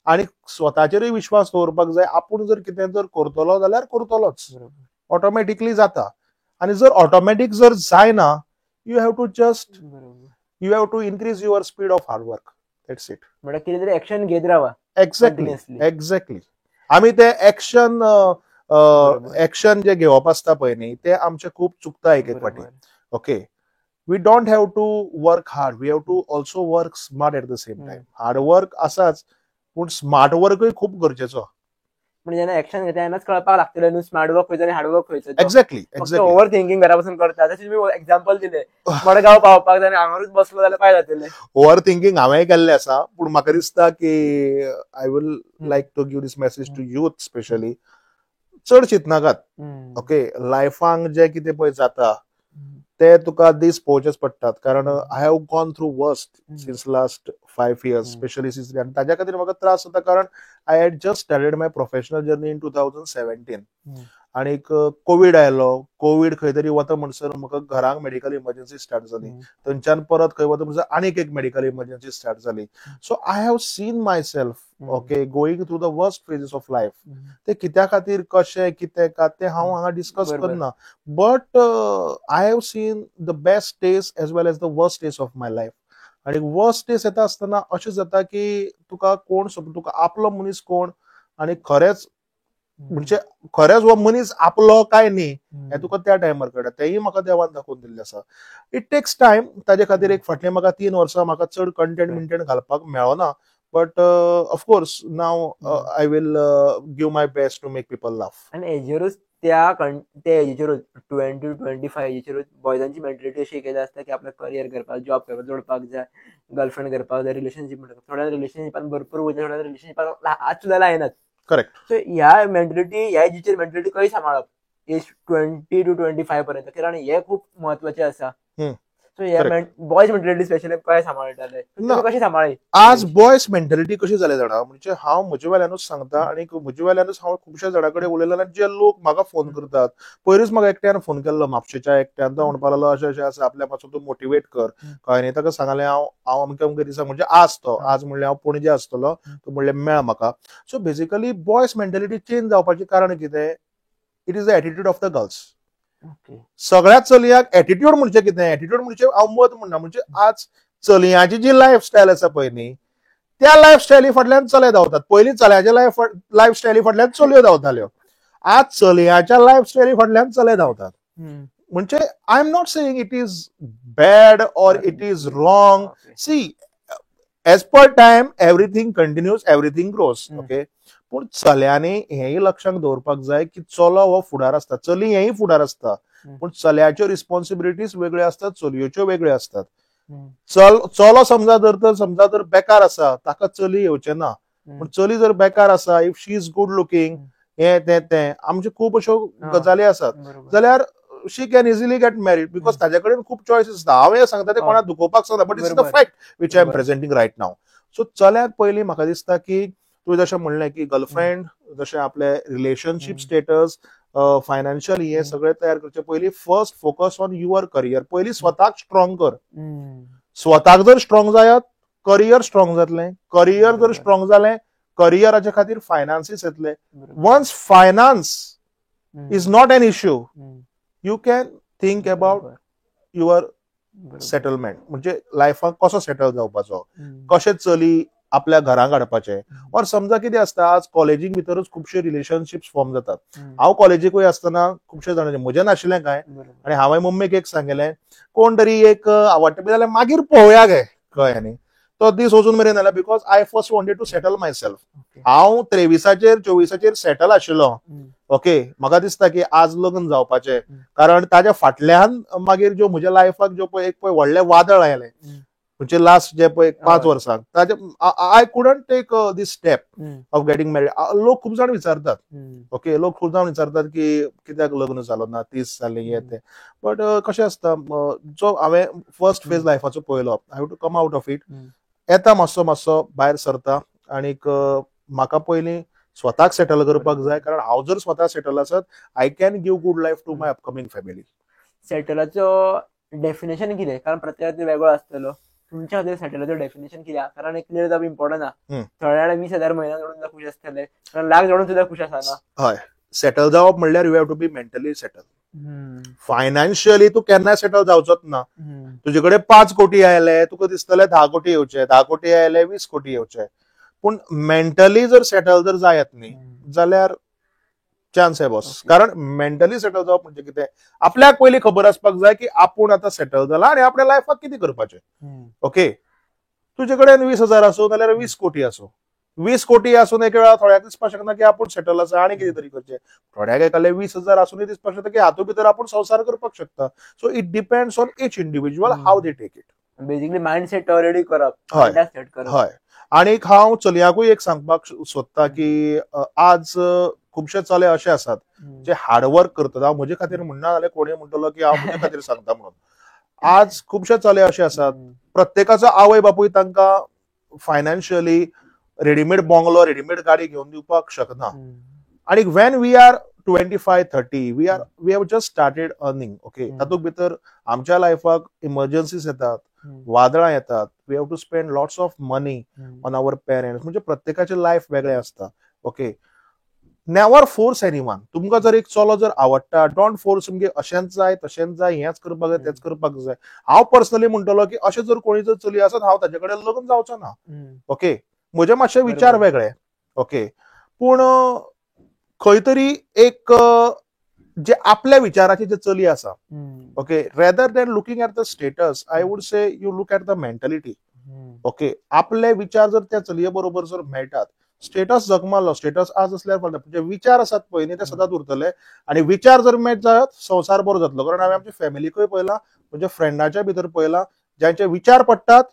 आणि स्वताचेरूय विश्वास दवरपाक जाय. आपूण जर कितें जर करतलो जाल्यार करतलोच, ऑटोमॅटिकली जाता. आणि जर ऑटोमॅटिक जर जायना, you have to just you have to increase your speed of hard work. That's it. म्हणजे कितें तरी ऍक्शन घेत राहा. Exactly Continuously. एक्झॅक्टली. आम्ही ते ऍक्शन बरोबर. ऍक्शन जे घेवप आसता पळय न्ही, ते आमचे खूप चुकता एक एक फावटी. Okay, we don't have to work hard, we have to also work smart at the same time. Hard work आसाच, पूण स्मार्ट वर्कूय खूप गरजेचो. म्हणजे जेन्ना ऍक्शन घेता तेन्नाच कळपाक लागतलें न्हू स्मार्ट वर्क खंयचो आनी हार्ड वर्क खंयचो. एक्झॅक्टली फक्त एक्झॅक्टली. ओव्हर थिंकिंग घरा बसून करता. तशें तुमी एक्झाम्पल दिले, मडगांव पावपाक जाय आनी हांगारूच बसलो जाल्यार काय जातलें. ओव्हर थिंकिंग हांवेंय केल्लें आसा, पूण म्हाका दिसता की I will like to give this message to youth specially. चड चिंतनाकात. ओके, लायफांक जे कितें पळय जाता ते तुका दीस पळोवचेच पडटात. कारण I have gone through worst since last 5 years, specially since. आनी ताज्या खातीर म्हाका त्रास जाता, कारण I had just started my professional journey in 2017. आणि कोविड आयलो. कोविड खंय तरी वता म्हणसर म्हाका घरांक मेडिकल इमर्जन्सी स्टार्ट जाली. थंयच्यान परत खंय वता म्हणसर आनीक एक मेडिकल इमर्जन्सी स्टार्ट जाली. So I have seen myself okay going through the worst phases of life. ते कित्या खातीर, कशें, कितें का ते हांव हांगा डिस्कस करना. But I have seen the best days as well as the worst days of my life. आणि वर्स्ट डेज येता आसतना अशें जाता की तुका कोण तुका आपलो मनीस कोण, आणि खरेंच म्हणजे खरेंच हो मनीस आपलो काय न्ही हें तुका त्या टायमार कळटा. तेंय म्हाका देवान दाखोवन दिल्लें आसा. It takes time. ताजे खातीर एक फाटले म्हाका 3 वर्सां म्हाका चड कंटेंट घालपाक मेळना. But of course now I will give my best to make people laugh. आनी हेजेरूच त्या हेजेरूच 20-25 हेजेरूच बॉयजांची मेंटॅलिटी अशी केली आसता की आपलं करियर करपाक, जॉब करपाक, जोडपाक जाय, गर्लफ्रेंड करपाक जाय, रिलेशनशीप म्हणटा. थोड्या रिलेशनशिपान भरपूर वयता, थोड्या रिलेशनशिपाक आज सुद्धा लायनात. करेक्ट. सो ह्या एजीचेर मेंटॅलिटी कशी सांबाळप एज 20 to 25 पर्यंत, कारण हे खूप महत्वाचे आसा. सो ह्या बॉयज मेंटॅलिटी स्पेशली काय सांबाळटाले, कशी सांबाळली आज बॉयज मेंटॅलिटी कशी जाल्या जाणा. म्हणजे हांव म्हजे वेल्यानूच सांगता, आणि म्हजे वेल्यानूच हांव खुबश्या जाणां कडेन उलयलें. जे लोक म्हाका फोन करतात, पयरूच म्हाका एकट्यान फोन केल्लो म्हापशेच्या एकट्यान. तो म्हणपाक लागलो अशें अशें आसा, आपल्या मातसो तूं मोटिवेट कर. कळ्ळें न्ही. ताका सांगलें हांव अमक्या अमक्या दिसा, म्हणजे आज तो आज म्हणलें हांव पणजे आसतलो, तो म्हणलें मेळ म्हाका. So basically boys mentality change जावपाचें कारण कितें, it is the attitude of the girls. सगळ्या चलयांक एटिट्यूड म्हणजे कितें, एटिट्यूड म्हणजे हांव मत म्हणना. म्हणजे आज चलयांची जी लायफस्टायल आसा पळय न्ही, त्या लायफस्टायली फाटल्यान चले धांवतात. पयलीं चल्याच्या लायफस्टायली फाटल्यान चलयो धांवताल्यो. आज चलयांच्या लायफस्टायली फाटल्यान चले धांवतात. म्हणजे I am not saying it is bad or it is wrong. See, as per time everything continues, everything grows. Okay, पूण चल्यांनी हेंय लक्षांत दवरपाक जाय की चलो हो फुडार आसता, चली हेंय फुडार आसता. पूण चल्याच्यो रिस्पॉन्सिबिलिटीज वेगळ्यो आसतात, चलयोच्यो वेगळ्यो आसतात. चलो समजा जर बेकार आसा, ताका चली येवचें ना. पूण चली जर बेकार आसा, if she is good looking, हें तें आमचे खूब अश्यो गजाली आसात, जाल्यार she can easily get married, because ताजे कडेन खूप चॉयस आसता. हांव हें सांगता ते कोणाक दुखोवपाक सांगता, but it's the fact which I am presenting right now. So चल्याक पयलीं म्हाका दिसता की तुवें जशें म्हणलें की गर्लफ्रेंड, जशें आपले रिलेशनशीप स्टेटस, फायनान्शियल हे सगळें तयार करचे पयलीं first focus on your career. पयलीं स्वताक स्ट्रॉंग कर. स्वताक जर स्ट्रॉंग जायत, करियर स्ट्रॉंग जातलें. करियर जर स्ट्रॉंग जालें, करियराच्या खातीर फायनान्सीस येतले. Once finance is not an issue, you can think about your settlement. म्हणजे लायफाक कसो सेटल जावपाचो, कशें चली आपल्या घरांत हाडपाचें. और समजा कितें आसता, आज कॉलेजीक भितरूच खुबशे रिलेशनशिप्स फॉर्म जातात. हांव कॉलेजीकूय आसतना खुबशे जाणांचे म्हजें नाशिल्लें काय, आनी हांवें मम्मीक एक सांगलें, कोण तरी एक आवडटा बी जाल्यार मागीर पळोवया गे. कळ्ळें न्ही. तो दीस वचून मेरेन जाल्यार because I first wanted to settle myself. हांव 23-24 सेटल आशिल्लो. ओके, म्हाका दिसता की आज लग्न जावपाचें, कारण ताज्या फाटल्यान मागीर ज्यो म्हज्या लायफाक ज्यो पळय एक व्हडलें वादळ आयलें, म्हणजे लास्ट जे पळय 5 वर्सांक, ताजे I couldn't take this step of getting married. लोक खूब जाण विचारतात. ओके, लोक खूब जाण विचारतात की कित्याक लग्न जालो ना, 30 जालीं हें तें. बट कशें आसता, जो हांवें फर्स्ट फेज लायफाचो पळयलो, I have to come out of it. येता मातसो भायर सरता, आनीक म्हाका पयलीं स्वताक सेटल करपाक जाय, कारण हांव जर स्वता सेटल आसत, I can give good life to my upcoming family. सेटलाचो डेफिनेशन कितें, कारण प्रत्येकाचो वेगळो आसतलो. तुमच्या खातीर सेटलाचो डेफिनेशन कितें आहा? कारण एक क्लियर जावप इम्पॉर्टंट आहा. हम्म. थोड्या जाणां 20,000 म्हयन्यान जोडून सुद्दां खुश आसतले, कारण लाख जोडून सुद्दां खुश आसाना. हय, सेटल जावप म्हणल्यार you have to be mentally settle. Financially तू केन्नाय सेटल जावचोच ना. तुजे कडेन 5 कोटी आयले, तुका दिसतले 10 कोटी येवचे, 10 कोटी आयले 20 कोटी येवचे. पूण मेंटली जर सेटल जर जायत न्ही जाल्यार चान्स आहे बॉस. कारण मेंटली सेटल जावप म्हणजे कितें, आपल्याक पयलीं खबर आसपाक जाय की आपूण आतां सेटल जाला आनी आपल्या लायफाक कितें करपाचें. ओके, तुजे कडेन 20,000 आसूं नाल्यार 20 कोटी आसूं, 20 कोटी आसून एक वेळा थोड्याक दिसपाक शकना की आपूण सेटल आसा आनी कितें तरी करचें. थोड्याक एकाले 20,000 आसूनय दिसपाक शकता की हातूंत भितर आपूण संवसार करपाक शकता. So it depends on each individual how they take it. Basically mindset already करप, हय. सेट करप. हय, आनीक हांव चलयांकूय एक सांगपाक सोदतां की आज खुबशे चले अशे आसात जे हार्डवर्क करतात. हांव म्हजे खातीर म्हणना जाल्यार कोणीय म्हणटलो की हांव म्हजे खातीर सांगता म्हणून. आज खुबशे चले अशे आसात, प्रत्येकाचो आवय बापूय तांकां फायनान्शियली रेडीमेड बंगलो, रेडीमेड गाडी घेवन दिवपाक शकना. आनी when we are 25-30 we have just started earning. Okay, तातूंत भितर आमच्या लायफाक इमर्जन्सीज येतात, वादळां येतात. We have to spend lots of money on our parents. म्हणजे प्रत्येकाचे लायफ वेगळें आसता. Okay, never force anyone. तुमकां जर एक चलो जर आवडटा, डोंट फोर्स म्हणजे अशेंच जाय तशेंच जाय, हेंच करपाक जाय तेच करपाक जाय. हांव पर्सनली म्हणटलो की अशें जर कोणी जर चली आसत हांव ताचे कडेन लग्न जावचो ना. ओके, म्हजे मातशे विचार वेगळे. ओके, पूण खंय तरी एक जे आपल्या विचाराची जे चली आसा, okay, rather than looking at the status I would say you look at the mentality. Okay, आपले विचार जर त्या चलये बरोबर जर मेळटात, स्टेटस जगमालो, स्टेटस आज असल्यार फाल्यां, म्हणजे विचार आसात पळय न्ही ते सदांच उरतले. आनी विचार जर मेळत जायत संवसार बरो जातलो. कारण हांवें आमच्या फॅमिलीकूय पळयलां, म्हणजे फ्रेंडाच्या भितर पळयलां, ज्यांचे विचार पडटात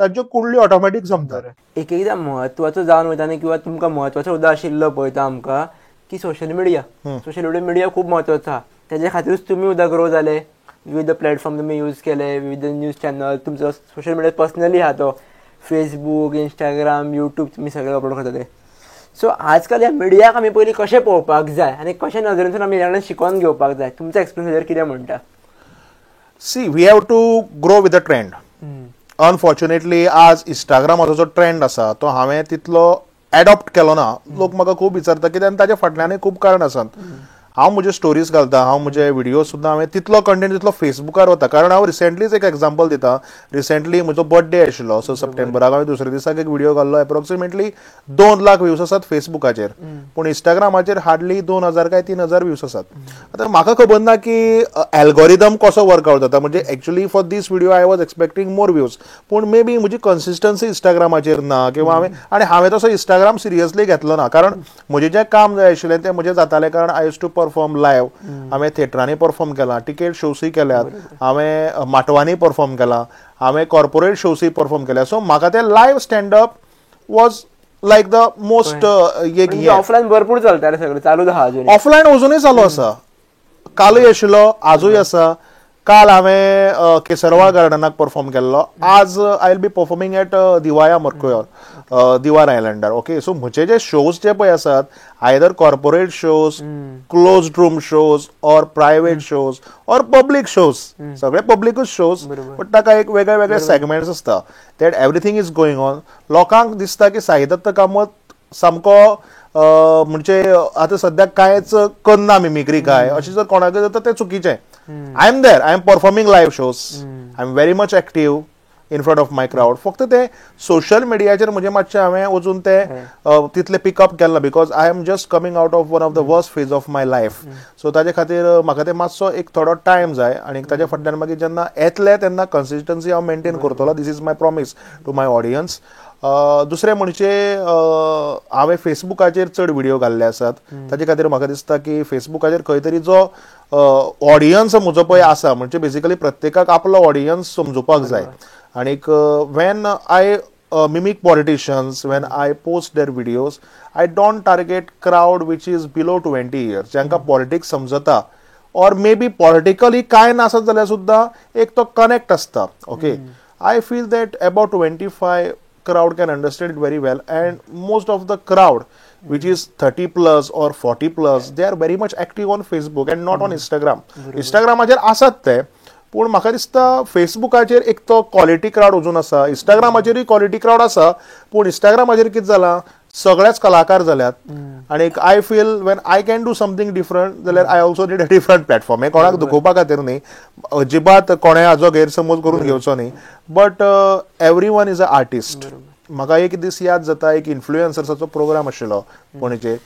तांच्यो कुंडली ऑटोमॅटीक जमतात. एक एकदां म्हत्वाचो जावन वयता न्ही, किंवा तुमकां म्हत्वाचो सुद्दां आशिल्लो पळयता आमकां की सोशल मिडिया खूब म्हत्वाचो आहा. तेज्या खातीरूच तुमी सुद्दां ग्रो जाले, विविध प्लॅटफॉर्म तुमी यूज केले, विविध न्यूज चॅनल, तुमचो सोशल मिडिया पर्सनली आहा तो फेसबूक, इंस्टाग्राम, यूट्यूब, तुमी सगळे अपलोड करता ते. सो आजकाल ह्या मिडियाक आमी पयलीं कशें पळोवपाक जाय आनी कशें नजरेंतून आमी ह्या शिकोवन घेवपाक जाय, तुमचो एक्सपिरियन्स हेजेर कितें म्हणटा? See, we have to grow with the trend. Unfortunately आज इंस्टाग्रामाचो जो ट्रेंड आसा तो हांवें तितलो एडॉप्ट केलो ना. लोक म्हाका खूब विचारता कित्याक ताच्या फाटल्यानय खूब कारण आसात. हांव म्हजे स्टोरीज घालता, हांव म्हजे व्हिडिओ सुद्दां हांवें तितलो कंटेंट तितलो फेसबुकार वता. कारण हांव रिसेंटलीच एक एक्झाम्पल दिता. रिसेंटली म्हजो बर्थडे आशिल्लो, सो सप्टेंबराक हांवें दुसऱ्या दिसाक एक व्हिडिओ घाल्लो. एप्रोक्सिमेटली 2 लाख व्ह्यूज आसात फेसबुकाचेर, पूण इंस्टाग्रामाचेर हार्डली 2,000 काय 3,000 व्ह्यूज आसात. आतां म्हाका खबर ना की एल्गोरिदम कसो वर्कआउट जाता. म्हणजे actually for this video I was expecting more views, पूण मे बी म्हजी कन्सिस्टन्सी इंस्टाग्रामाचेर ना, किंवा हांवें तसो इंस्टाग्राम सिरियसली घेतलो ना. कारण म्हजें जें काम जाय आशिल्लें तें म्हजें जातालें. कारण I use to perform live, हांवें थिएटरांनी परफॉर्म केलां, टिकेट शोसूय केल्यात, हांवें माटवांनी परफॉर्म केलां, हांवें कॉर्पोरेट शोसूय परफॉर्म केल्या. सो म्हाका तें live stand up was like the most. Offline भरपूर चलता सगळें, चालूच आहा अजून. ऑफलायन अजुनूय चालू आसा, कालूय आशिल्लो, आजूय आसा. काल हांवें केसरवाळ गार्डनाक परफॉर्म केल्लो. आज I will be performing at दिवाया मर्कोयर, दिवार आयलंडार. ओके, सो म्हजे जे शोज जे पळय आसात, either corporate shows, closed room shows, or private shows, or public shows, सगळे पब्लीकूच शोज, बट ताका एक वेगळे वेगळे सेगमेंट्स आसता. That everything is going on. लोकांक दिसता की साई दत्त कामत सामको म्हणजे आतां सद्याक कांयच करना मिमिक्री काय, अशें जर कोणाकय जाता तें चुकीचें. I am there, I am performing live shows, I am very much active in front of my crowd. फक्त ते सोशल मिडियाचेर म्हणजे मातशें हांवें वचून ते तितले पिकअप केल्लो, because I am just coming out of one of the worst phase of my life. So ताचे खातीर म्हाका ते मातसो एक थोडो टायम जाय. आनी ताचे फाटल्यान मागीर जेन्ना येतले तेन्ना कन्सिस्टन्सी हांव मेंटेन करतलो. This is my promise to my audience. दुसरें म्हणजे हांवें फेसबुकाचेर चड व्हिडिओ घाल्ले आसात. ताचे खातीर म्हाका दिसता की फेसबुकाचेर खंय तरी जो ऑडियन्स म्हजो पळय आसा, म्हणजे बेसिकली प्रत्येकाक आपलो ऑडियन्स समजुपाक जाय. आनीक when I mimic politicians, when I post their videos, I don't target crowd which is below 20 years, ज्यांका पॉलिटिक्स समजता, or maybe politically काय नासत जाल्यार सुद्दां एक तो कनेक्ट आसता. Okay, I feel that about 25 crowd can understand it very well, and most of the crowd which is 30 plus or 40 plus, they are very much active on Facebook and not on Instagram. Instagramaचेर आसात ते, पूण म्हाका दिसता फेसबुकाचेर एक तो क्वॉलिटी क्रावड अजून आसा, इंस्टाग्रामाचेरूय क्वॉलिटी क्रावड आसा, पूण इंस्टाग्रामाचेर कितें जालां सगळेच कलाकार जाल्यात आनी I feel when I can do something different जाल्यार I also need a different platform. हे कोणाक दुखोवपा खातीर न्ही, अजिबात कोणें हाजो गैरसमज करून घेवचो न्ही, but every one is a artist. म्हाका एक दीस याद जाता, एक इन्फ्लुएन्सर्साचो प्रोग्राम आशिल्लो पणजे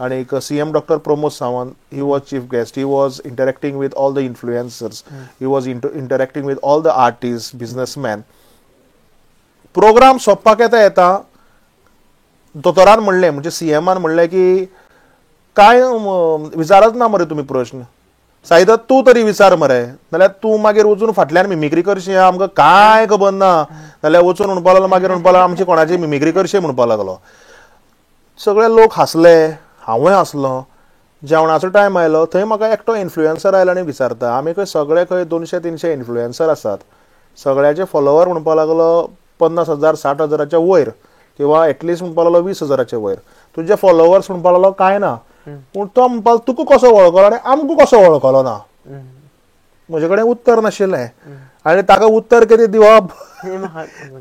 आणि एक CM doctor Pramod Sawant, he was chief guest, he was interacting with all the influencers, he was interacting with all the artist, businessman. Programme सोंपपाक येता दोतोरान म्हणलें, म्हणजे CMन म्हणलें की काय विचारच ना मरे तुमी प्रश्न, साईदत्त तूं तरी विचार मरे, नाल्यार तूं मागीर वचून फाटल्यान मिमिक्री करशी, आमकां काय खबर ना, नाल्यार वचून म्हणपा लागलो मागीर म्हणपा लागलो आमची कोणाची मिमिक्री करशी म्हणपा लागलो. सगळे लोक हांसले, हांवूय हांसलो. जेवणाचो टायम आयलो, थंय म्हाका एकटो इन्फ्लुएन्सर आयलो आनी विचारता, आमी खंय सगळे खंय 200-300 इन्फ्लुएन्सर आसात, सगळ्याचे फॉलोवर म्हणपा लागलो 50,000-60,000च्या वयर, किंवा एटलिस्ट म्हणपा लागलो 20,000च्या वयर. तुजे फॉलोवर्स म्हणपा लागलो काय ना, पूण तो म्हणपा तुका कसो वळखलो आनी आमकां कसो वळखलो ना. म्हजे कडेन उत्तर नाशिल्लें आनी ताका उत्तर कितें दिवप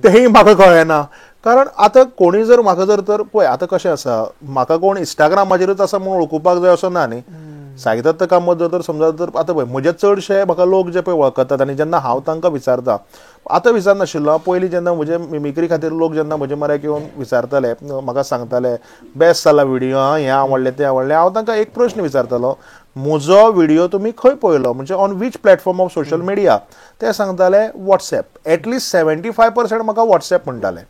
तेंय म्हाका कळना. कारण आतां कोणी जर म्हाका जर पळय आतां कशें आसा, म्हाका कोण इंस्टाग्रामाचेरूच आसा म्हणून वळखुपाक जाय असो ना न्ही. साईदत्त कामत जर समजा जर आतां पळय म्हजे चडशे म्हाका लोक जे पळय वळखतात आनी जेन्ना हांव तांकां विचारता, आतां विचारनाशिल्लो पयलीं जेन्ना म्हजे मिमिक्री खातीर लोक जेन्ना म्हजे म्हऱ्याक येवन विचारताले, म्हाका सांगताले बेस्ट जाला व्हिडियो, हें आवडलें तें आवडलें, हांव तांकां एक प्रश्न विचारतालो, म्हजो व्हिडियो तुमी खंय पळयलो, म्हणजे on which platform of social media. ते सांगताले WhatsApp. एटलिस्ट 75% म्हाका WhatsApp म्हणटाले.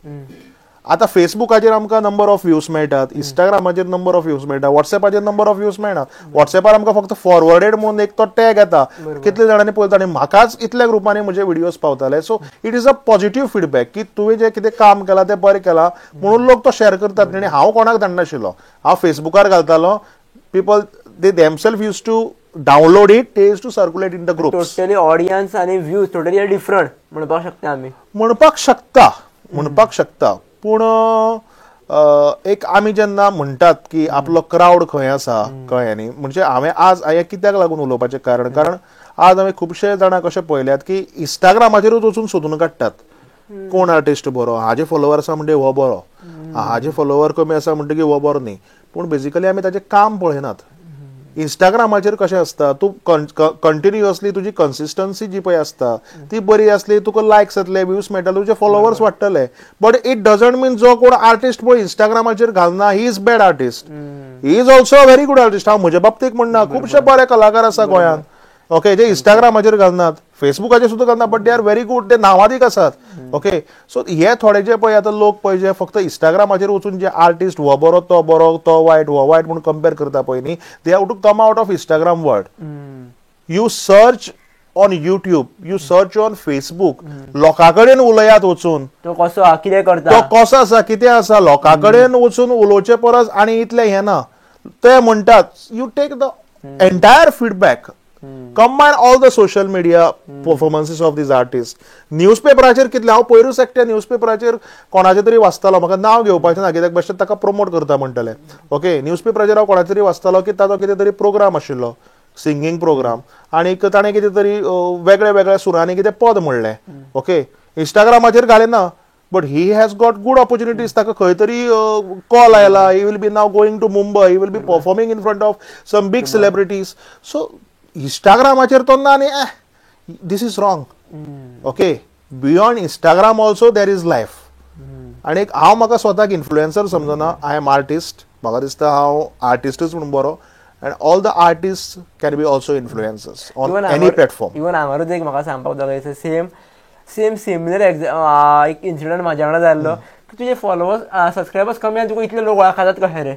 आतां फेसबुकाचेर आमकां नंबर ऑफ व्ह्यूज मेळटात, इंस्टाग्रामाचेर नंबर ऑफ व्ह्यूज मेळटा, WhatsAppचेर नंबर ऑफ व्ह्यूज मेळना. WhatsAppार आमकां फक्त फॉरवर्डेड म्हणून एक तो टॅग येता, कितले जाणांनी पळयता आनी म्हाकाच इतल्या ग्रुपांनी म्हजे व्हिडियोज पावताले. So it is a positive feedback की तुवें जें कितें काम केलां तें बरें केलां म्हणून लोक तो शेअर करतात. आनी हांव कोणाक धाडनाशिल्लो, हांव फेसबुकार घालतालो, people they themselves use to download it, ते use to circulate in the group. Totally audience आणि व्ह्यूज टोटली डिफरंट म्हणपाक शकता आमी. म्हणपाक शकता पूण एक आमी जेन्ना म्हणटात की आपलो क्रावड खंय आसा कळ्ळें न्ही, म्हणजे हांवें आज हें कित्याक लागून उलोवपाचें कारण आज हांवें खुबशे जाणांक अशें पळयल्यात की इंस्टाग्रामाचेरूच वचून सोदून काडटात कोण आर्टिस्ट बरो, हाजे फॉलोवर आसा म्हणजे हो बरो, हाजे फॉलोवर कमी आसा म्हणटकीर हो बरो न्ही. पूण बेजिकली आमी ताचें काम पळयनात. इंस्टाग्रामाचेर कशें आसता, तूं कंटिन्युअसली तुजी कन्सिस्टन्सी जी पळय आसता ती बरी आसली, तुका लायक्स येतले, व्ह्यूज मेळटले, तुजे फॉलोवर्स वाडटले. बट इट डजंट मीन जो कोण आर्टिस्ट पळय इंस्टाग्रामाचेर घालना he is bad artist, he is also a very good artist. हांव म्हज्या बाबतींत म्हणना, खुबशे बरे कलाकार आसा गोंयांत ओके, जे इंस्टाग्रामाचेर घालनात, फेसबुकाचेर सुद्दां घालना, but they are very good, ते नांवादीक आसात ओके. सो हे थोडे जे पळय आतां लोक पळय जे फक्त इंस्टाग्रामाचेर वचून जे आर्टिस्ट हो बरो तो वायट म्हणून कंपेर करता पळय न्ही, they have to come out of Instagram world. You search on YouTube, you search on Facebook, लोकां कडेन उलयात वचून, तो कसो आसा कितें करता, तो कसो आसा कितें आसा, लोकां कडेन वचून उलोवचे परस आनी इतलें हें ना. ते म्हणटात you take the entire feedback, combine all the social media performances of these artists. न्यूजपेपराचेर कितले, हांव पयरूच एकट्या न्यूजपेपराचेर कोणाचें तरी वाचतालो, म्हाका नांव घेवपाचें ना कित्याक बेश्टें ताका प्रमोट करता म्हणटले ओके. न्यूजपेपराचेर हांव कोणाचें तरी वाचतालो की ताचो कितें तरी प्रोग्राम आशिल्लो, सिंगींग प्रोग्राम, आनी ताणें कितें तरी वेगळ्या वेगळ्या सुरांनी कितें पद म्हणलें ओके. इंस्टाग्रामाचेर घालें ना, but he has got good opportunities. ताका खंय तरी कॉल आयला, he will be now going to Mumbai, he will be performing in front of some big celebrities. So इंस्टाग्रामाचेर तो ना न्ही, this is wrong okay. Beyond Instagram also there is life. आनी हांव म्हाका स्वताक इन्फ्लुएन्सर समजना, आय एम आर्टिस्ट. म्हाका दिसता हांव आर्टिस्टूच म्हणून बरो, and all the artists can be also influencers on any platform. Even हांगारूच एक म्हाका सांगपाक जाय, सेम सिमिलर एक इन्सिडंट म्हाज्या वांगडा जाल्लो की तुजे फॉलोवर्स सबस्क्रायबर्स कमी आनी तुका इतले लोक वळखतात कशे रे.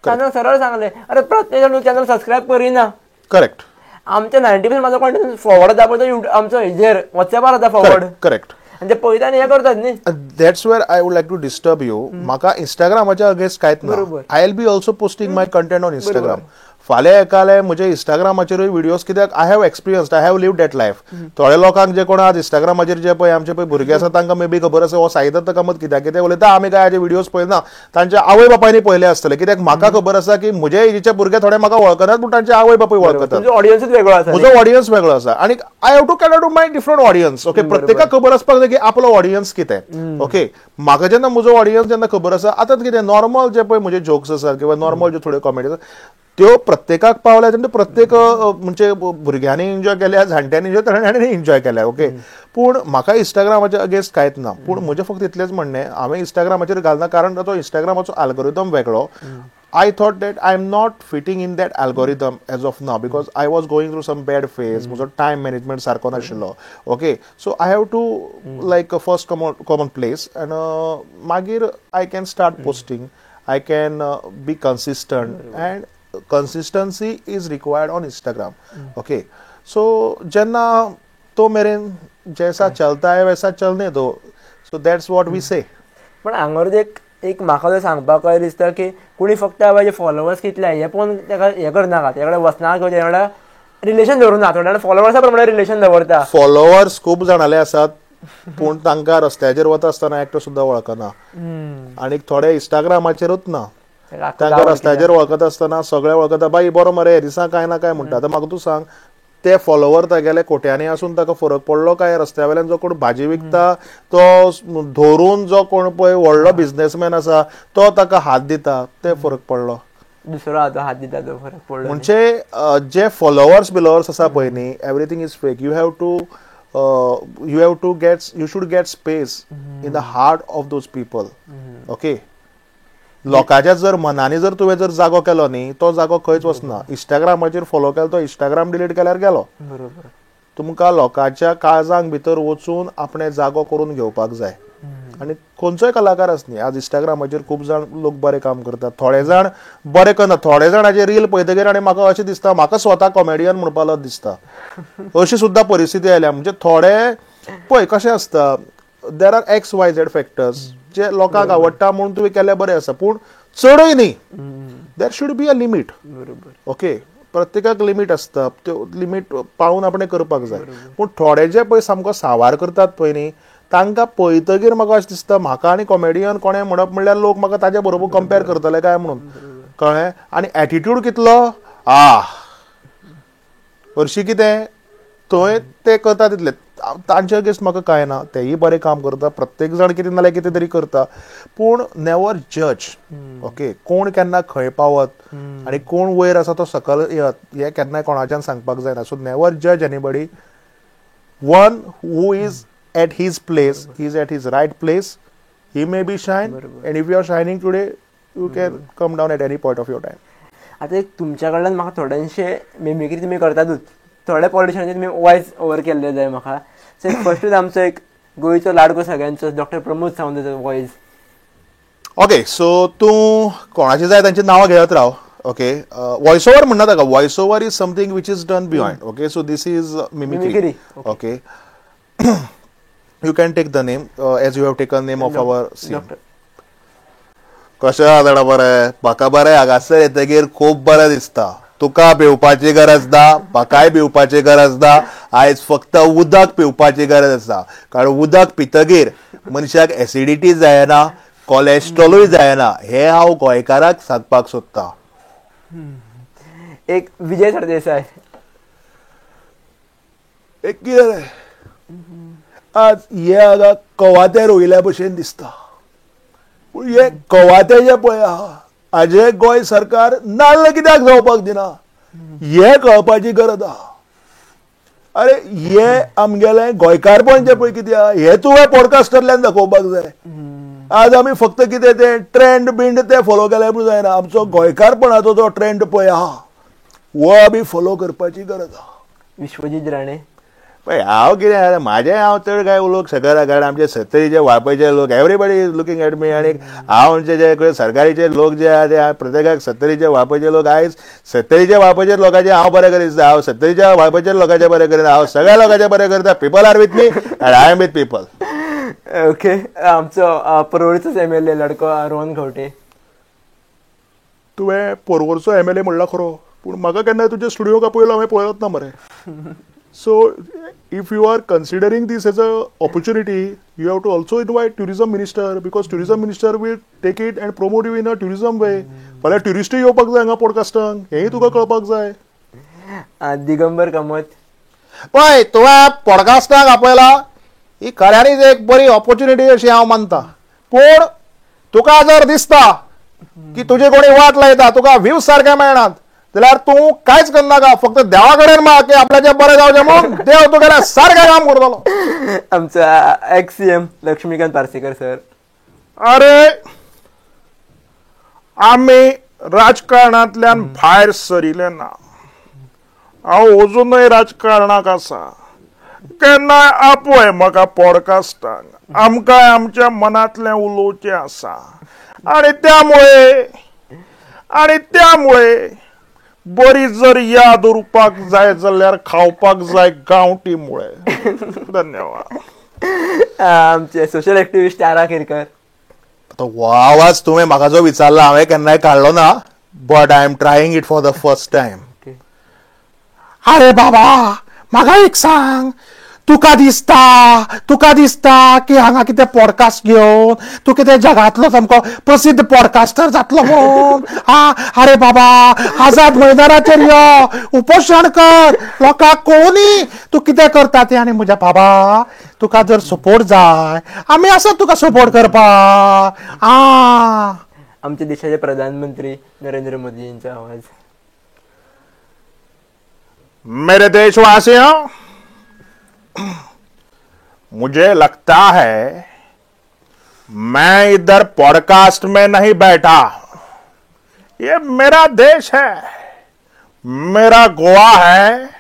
ताणें सरळ सांगलें, अरे प्रत्येक जाण चॅनल सबस्क्रायब करिना. करेक्ट. आमचे 90% म्हाजो कॉन्टेंट फॉरवर्ड जाता पळय आमचो हेजेर WhatsAppार जाता फॉरवर्ड. करेक्ट. आनी ते पळयता आनी हें करतात न्ही. That's where I would like to disturb you. म्हाका इंस्टाग्रामाच्या अगेन्स्ट कांयच ना. I will be also posting my content on Instagram. फाल्यां एकाले म्हजे इंस्टाग्रामाचेरूय व्हिडियोज कित्याक I have experience, I have lived that life. थोड्या लोकांक जे कोण आज इंस्टाग्रामाचेर जे पळय आमचे पळय भुरगे आसा तांकां मे बी खबर आसा हो साईदत्त कामत कित्याक उलयता आमी काय हाजे व्हिडियोज पळयना, तांच्या आवय बापायनी पळयले आसतले. कित्याक म्हाका खबर आसा की म्हजे एजीचे भुरगे थोडे म्हाका वळखनात पूण तांचे आवय बापूय वळखतात. ऑडियन्सूच वेगळो आसा, म्हजो ऑडियन्स वेगळो आसा आनी I have to cater to my different audience. Okay, प्रत्येकाक खबर आसपाक जाय की आपलो ऑडियन्स कितें. ओके, म्हाका जेन्ना म्हजो ऑडियन्स जेन्ना खबर आसा, आतां कितें नॉर्मल जे पळय म्हजे जोक्स आसात किंवा नॉर्मल जे थोडे कॉमेडी आसा त्यो प्रत्येकाक पावल्या तेन्ना प्रत्येक म्हणजे भुरग्यांनी एन्जॉय केल्या, जाणट्यांनी एन्जॉय तरणाट्यांनी एन्जॉय केल्या. ओके, पूण म्हाका इंस्टाग्रामाच्या अगेन्स्ट कांयच ना. पूण म्हजें फक्त इतलेंच म्हणणें, हांवें इंस्टाग्रामाचेर घालना कारण तो इंस्टाग्रामाचो अल्गोरिदम वेगळो. I thought that I'm not fitting in that algorithm as of now because I was going through some bad phase. म्हजो time management सारको नाशिल्लो. Okay, so I have to like first common place and मागीर I can start posting. I can be consistent and consistency is required on Instagram. Okay, so जेन्ना तो मेरेन जैसा चलता है वैसा चलने दो. So that's what we say. पण हांगर एक म्हाका जर सांगपाक कळ्ळें दिसता की कोणी फक्त बाबा फॉलोवर्स कितले हे पळोवन ताका हे करनाका, तेकडे वचना किंवा तेकडे रिलेशन दवरना. थोड्या फॉलोवर्सा प्रमाणे रिलेशन दवरता. फॉलोवर्स खूब जाणाले आसात पूण तांकां रस्त्याचेर वता आसतना एकटो सुद्दां वळखना. आनी थोडे इंस्टाग्रामाचेरूच ना, तांकां रस्त्याचेर वळखता आसतना सगळे वळखता. बाई बरो मरे हे दिसा काय ना काय म्हणटा. आतां म्हाका तूं सांग, ते फॉलोवर तागेले कोट्यांनी आसून ताका फरक पडलो काय रस्त्या वयल्यान जो कोण भाजी विकता तो धरून जो कोण पळय व्हडलो बिझनेसमॅन आसा तो ताका हात दिता ते फरक पडलो. दुसरो हात दिता तो फरक पडलो. म्हणजे जे फॉलोवर्स आसा पळय न्ही, everything is fake. You should get space in the heart of those people. Okay, लोकांच्या जर मनांनी जर तुवें जर जागो केलो न्ही, तो जागो खंयच वचना. इंस्टाग्रामाचेर फॉलो केलो तो इंस्टाग्राम डिलीट केल्यार गेलो. बरोबर. तुमकां लोकांच्या काळजांक भितर वचून आपणे जागो करून घेवपाक जाय. आनी खंयचोय कलाकार आसा न्ही, आज इंस्टाग्रामाचेर खूब जाण लोक बरें काम करतात. थोडे जाण बरें करना, थोडे जाणांचे रील पळयतकीर आनी म्हाका अशें दिसता म्हाका स्वता कॉमेडियन म्हणपालो दिसता. अशी सुद्दां परिस्थिती आयल्या. म्हणजे थोडे पळय कशें आसता, देर आर XYZ फॅक्टर्स जे लोकांक आवडटा म्हणून तुवें केलें बरें आसा, पूण चडय न्ही. देर शूड बी अ लिमीट. बरोबर. ओके, प्रत्येकाक लिमीट आसता, त्यो लिमीट पाळून आपणें करपाक जाय. पूण थोडे जे पळय सामको सांवार करतात पळय न्ही, तांकां पळयतकीर म्हाका अशें दिसता म्हाका आनी कॉमेडियन कोणें म्हणप म्हणल्यार लोक म्हाका ताचे बरोबर कंपेर करतले काय म्हणून. कळ्ळें. आनी एटिट्यूड कितलो, हरशीं कितें थंय ते करता तितले. तांचे अगेन्स्ट म्हाका कांय ना, तेयी बरें काम करता. प्रत्येक जाण कितें नाल्यार कितें तरी करता. पूण नेवर जज. ओके, कोण केन्ना खंय पावत आनी कोण वयर आसा तो सकयल येत हें केन्नाय कोणाच्यान सांगपाक जायना. सो नेवर जज anybody. One who is at his place, he is at his right place. He may be shine, and if you are shining today, you can come down at any point of your time. आता एक तुमच्या कडल्यान म्हाका थोड्यांशे मिमिक्री तुमी करतातूच, थोडे पॉलिटिशनाचे तुमी वॉयस ओवर केल्ले जाय म्हाका. सो फर्स्टूच आमचो एक गोंयचो लाडको सगळ्यांचो डॉक्टर प्रमोद सावंताचो वॉयस. ओके, सो तूं कोणाची जाय तांची नांवां घेयत राव. ओके, वॉयस ओवर म्हणना ताका. Voice over is something which is done behind. Okay, so this is mimicry. Okay, you can take the name as you have taken name of our scene. कशें आसा जाणा बरें, म्हाका बरें हांगासर येतकीर खूब बरें दिसता. तुका पिवपाची गरज ना, म्हाकाय पिवपाची गरज ना. आयज फक्त उदक पिवपाची गरज आसा. कारण उदक पितकीर मनशाक एसिडिटी जायना, कोलेस्ट्रॉलूय जायना. हे हांव गोंयकाराक सांगपाक सोदतां. एक विजय सरदेसाय, एक कितें आज हे हांगा कवाते रोयल्या भशेन दिसता. पूण हे कवाते जे पळय आहा हाजे गोंय सरकार नाल्ल कित्याक जावपाक दिना हे कळपाची गरज आहा. अरे हे आमगेलें गोंयकारपण जे पळय कितें आहा हे तुवें पॉडकास्टांतल्यान दाखोवपाक जाय. आज आमी फक्त कितें ते ट्रेंड बिंड ते फॉलो केल्यार पुरो जायना. आमचो गोंयकारपणाचो जो ट्रेंड पळय आहा हो आमी फॉलो करपाची गरज आहा. विश्वजीत राणे, पळय हांव कितें म्हाजें हांव चड कांय लोक सकयल कारण आमचे सत्तरीचे वाळपयचे लोक everybody is looking at me. आनी हांव म्हणजे जे सरकारीचे लोक जे आहा ते प्रत्येकाक सत्तरीचे वाळपयचे लोक आयज सत्तरीचे वाळपयचे लोकांचे हांव बरें करीत दिसता. हांव सत्तरीच्या वाळपयचे लोकांचे बरें करीना, हांव सगळ्या लोकांचे बरें करता. People are with me and I am with people. Okay, आमचो परवरीचोच MLA लडको रोहन खंवटे. तुवें पोरवोरचो MLA म्हणला खरो पूण म्हाका केन्नाय तुजे स्टुडिओक आपयलो हांवें पळयत ना मरे. So if you are considering this as a opportunity, you have to also invite tourism minister, because tourism minister will take it and promote you in a tourism way. फाल्यां ट्युरिस्टूय येवपाक जाय हांगा पॉडकास्टांक, हेंय तुका कळपाक जाय. दिगंबर कामत, पळय तुवें पॉडकास्टाक आपयला ही खऱ्यांनीच एक बरी ऑपॉर्च्युनिटी अशी हांव मानता. पूण तुका जर दिसता की तुजी कोणी वाट लायता, तुका व्ह्यूज सारके मेळनात, जाल्यार तूं कांयच करनाका, फक्त देवा कडेन माग की आपल्याचें बरें जावचें म्हणून. देव तुगेलें सारकें काम करतलो. आमचा एक्स-CM लक्ष्मीकांत पार्सेकर सर. अरे आमी राजकारणांतल्यान भायर सरिले ना. हांव अजूनय राजकारणाक आसा. केन्नाय आपय म्हाका पॉडकास्टांक, आमकां आमच्या मनांतलें उलोवचें आसा. आनी त्यामुळे बरी जर याद उरपाक जाय जाल्यार खावपाक जाय गांवठी मुळे. धन्यवाद. आमचे सोशल एक्टिविस्ट आरा केरकर. हो आवाज तुवें म्हाका जो विचारला हांवें केन्नाय काडलो ना, but I am trying it for the first time. अरे बाबा म्हाका एक सांग, तुका दिसता की हांगा कितें पॉडकास्ट घेवन तूं कितें जगांतलो सामको प्रसिद्ध पॉडकास्टर जातलो म्हणून? अरे बाबा आझाद मैदानाचेर यो, उपोशण कर, लोकांक कळोवनी तूं कितें करता तें. आनी म्हज्या बाबा तुका जर सपोर्ट जाय, आमी आसा तुका सपोर्ट करपाक. आमचे देशाचे प्रधानमंत्री नरेंद्र मोदींचा आवाज. मेरे देशवासियों, मुझे लगता है मैं इधर पॉडकास्ट में नहीं बैठा. ये मेरा देश है, मेरा गोवा है,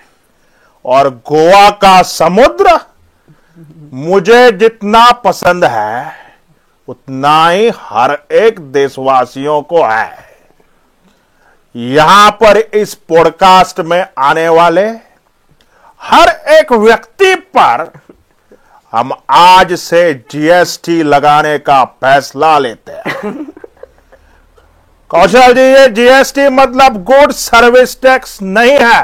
और गोवा का समुद्र मुझे जितना पसंद है उतना ही हर एक देशवासियों को है. यहां पर इस पॉडकास्ट में आने वाले हर एक व्यक्ति पर हम आज से GST लगाने का फैसला लेते हैं. कौशल जी, ये GST मतलब गुड सर्विस टैक्स नहीं है.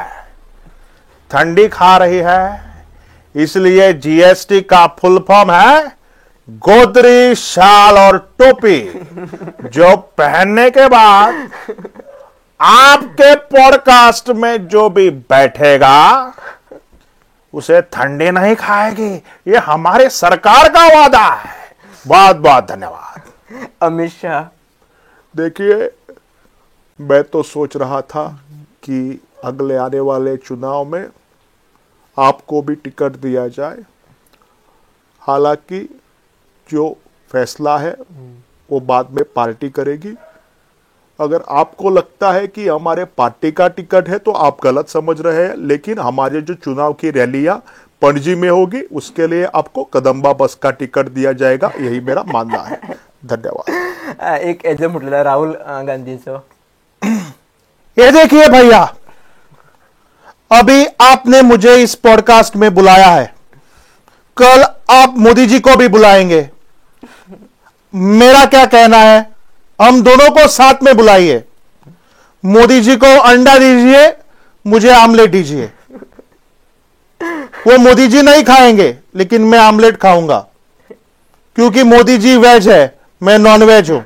ठंडी खा रही है, इसलिए GST का फुल फॉर्म है गोदरी, शाल और टोपी, जो पहनने के बाद आपके पॉडकास्ट में जो भी बैठेगा उसे ठंडी नहीं खाएगी. ये हमारे सरकार का वादा है. बहुत बहुत धन्यवाद. अमित शाह. देखिए, मैं तो सोच रहा था कि अगले आने वाले चुनाव में आपको भी टिकट दिया जाए. हालांकि जो फैसला है वो बाद में पार्टी करेगी. अगर आपको लगता है कि हमारे पार्टी का टिकट है तो आप गलत समझ रहे हैं, लेकिन हमारे जो चुनाव की रैलियां पणजी में होगी उसके लिए आपको कदंबा बस का टिकट दिया जाएगा. यही मेरा मानना है. धन्यवाद. एक एजम म्हटलेला राहुल गांधींचं. ये देखिए भैया, अभी आपने मुझे इस पॉडकास्ट में बुलाया है, कल आप मोदी जी को भी बुलाएंगे. मेरा क्या कहना है, हम दोनों को साथ में बुलाइए. मोदी जी को अंडा दीजिए, मुझे आमलेट दीजिए. वो मोदी जी नहीं खाएंगे, लेकिन मैं आमलेट खाऊंगा, क्योंकि मोदी जी वेज है, मैं नॉन वेज हूं.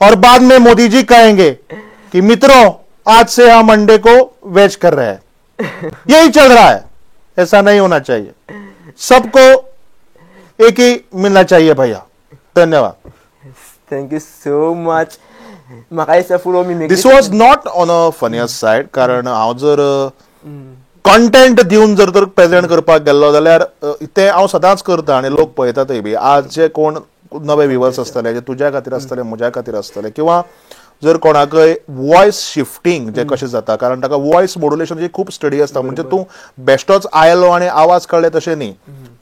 और बाद में मोदी जी कहेंगे कि मित्रों, आज से हम अंडे को वेज कर रहे हैं. यही चल रहा है. ऐसा नहीं होना चाहिए. सबको एक ही मिलना चाहिए भैया. धन्यवाद. Thank you so much. म्हाका दिसता फुल मी this was not on a funniest side, कारण हांव जर कंटेंट दिवन जर तर प्रेझेंट करपाक गेल्लो जाल्यार तें हांव सदांच करता आनी लोक पळयतातय बी. आज जे कोण नवे व्ह्युअर्स आसतले, जे तुज्या खातीर आसतले, म्हज्या खातीर आसतले, किंवा जर कोणाकय वॉयस शिफ्टिंग जे कशें जाता, कारण ताका वॉयस मॉड्युलेशनची खूप स्टडी आसता. म्हणजे तूं बेश्टोच आयलो आनी आवाज कळ्ळे तशें न्ही.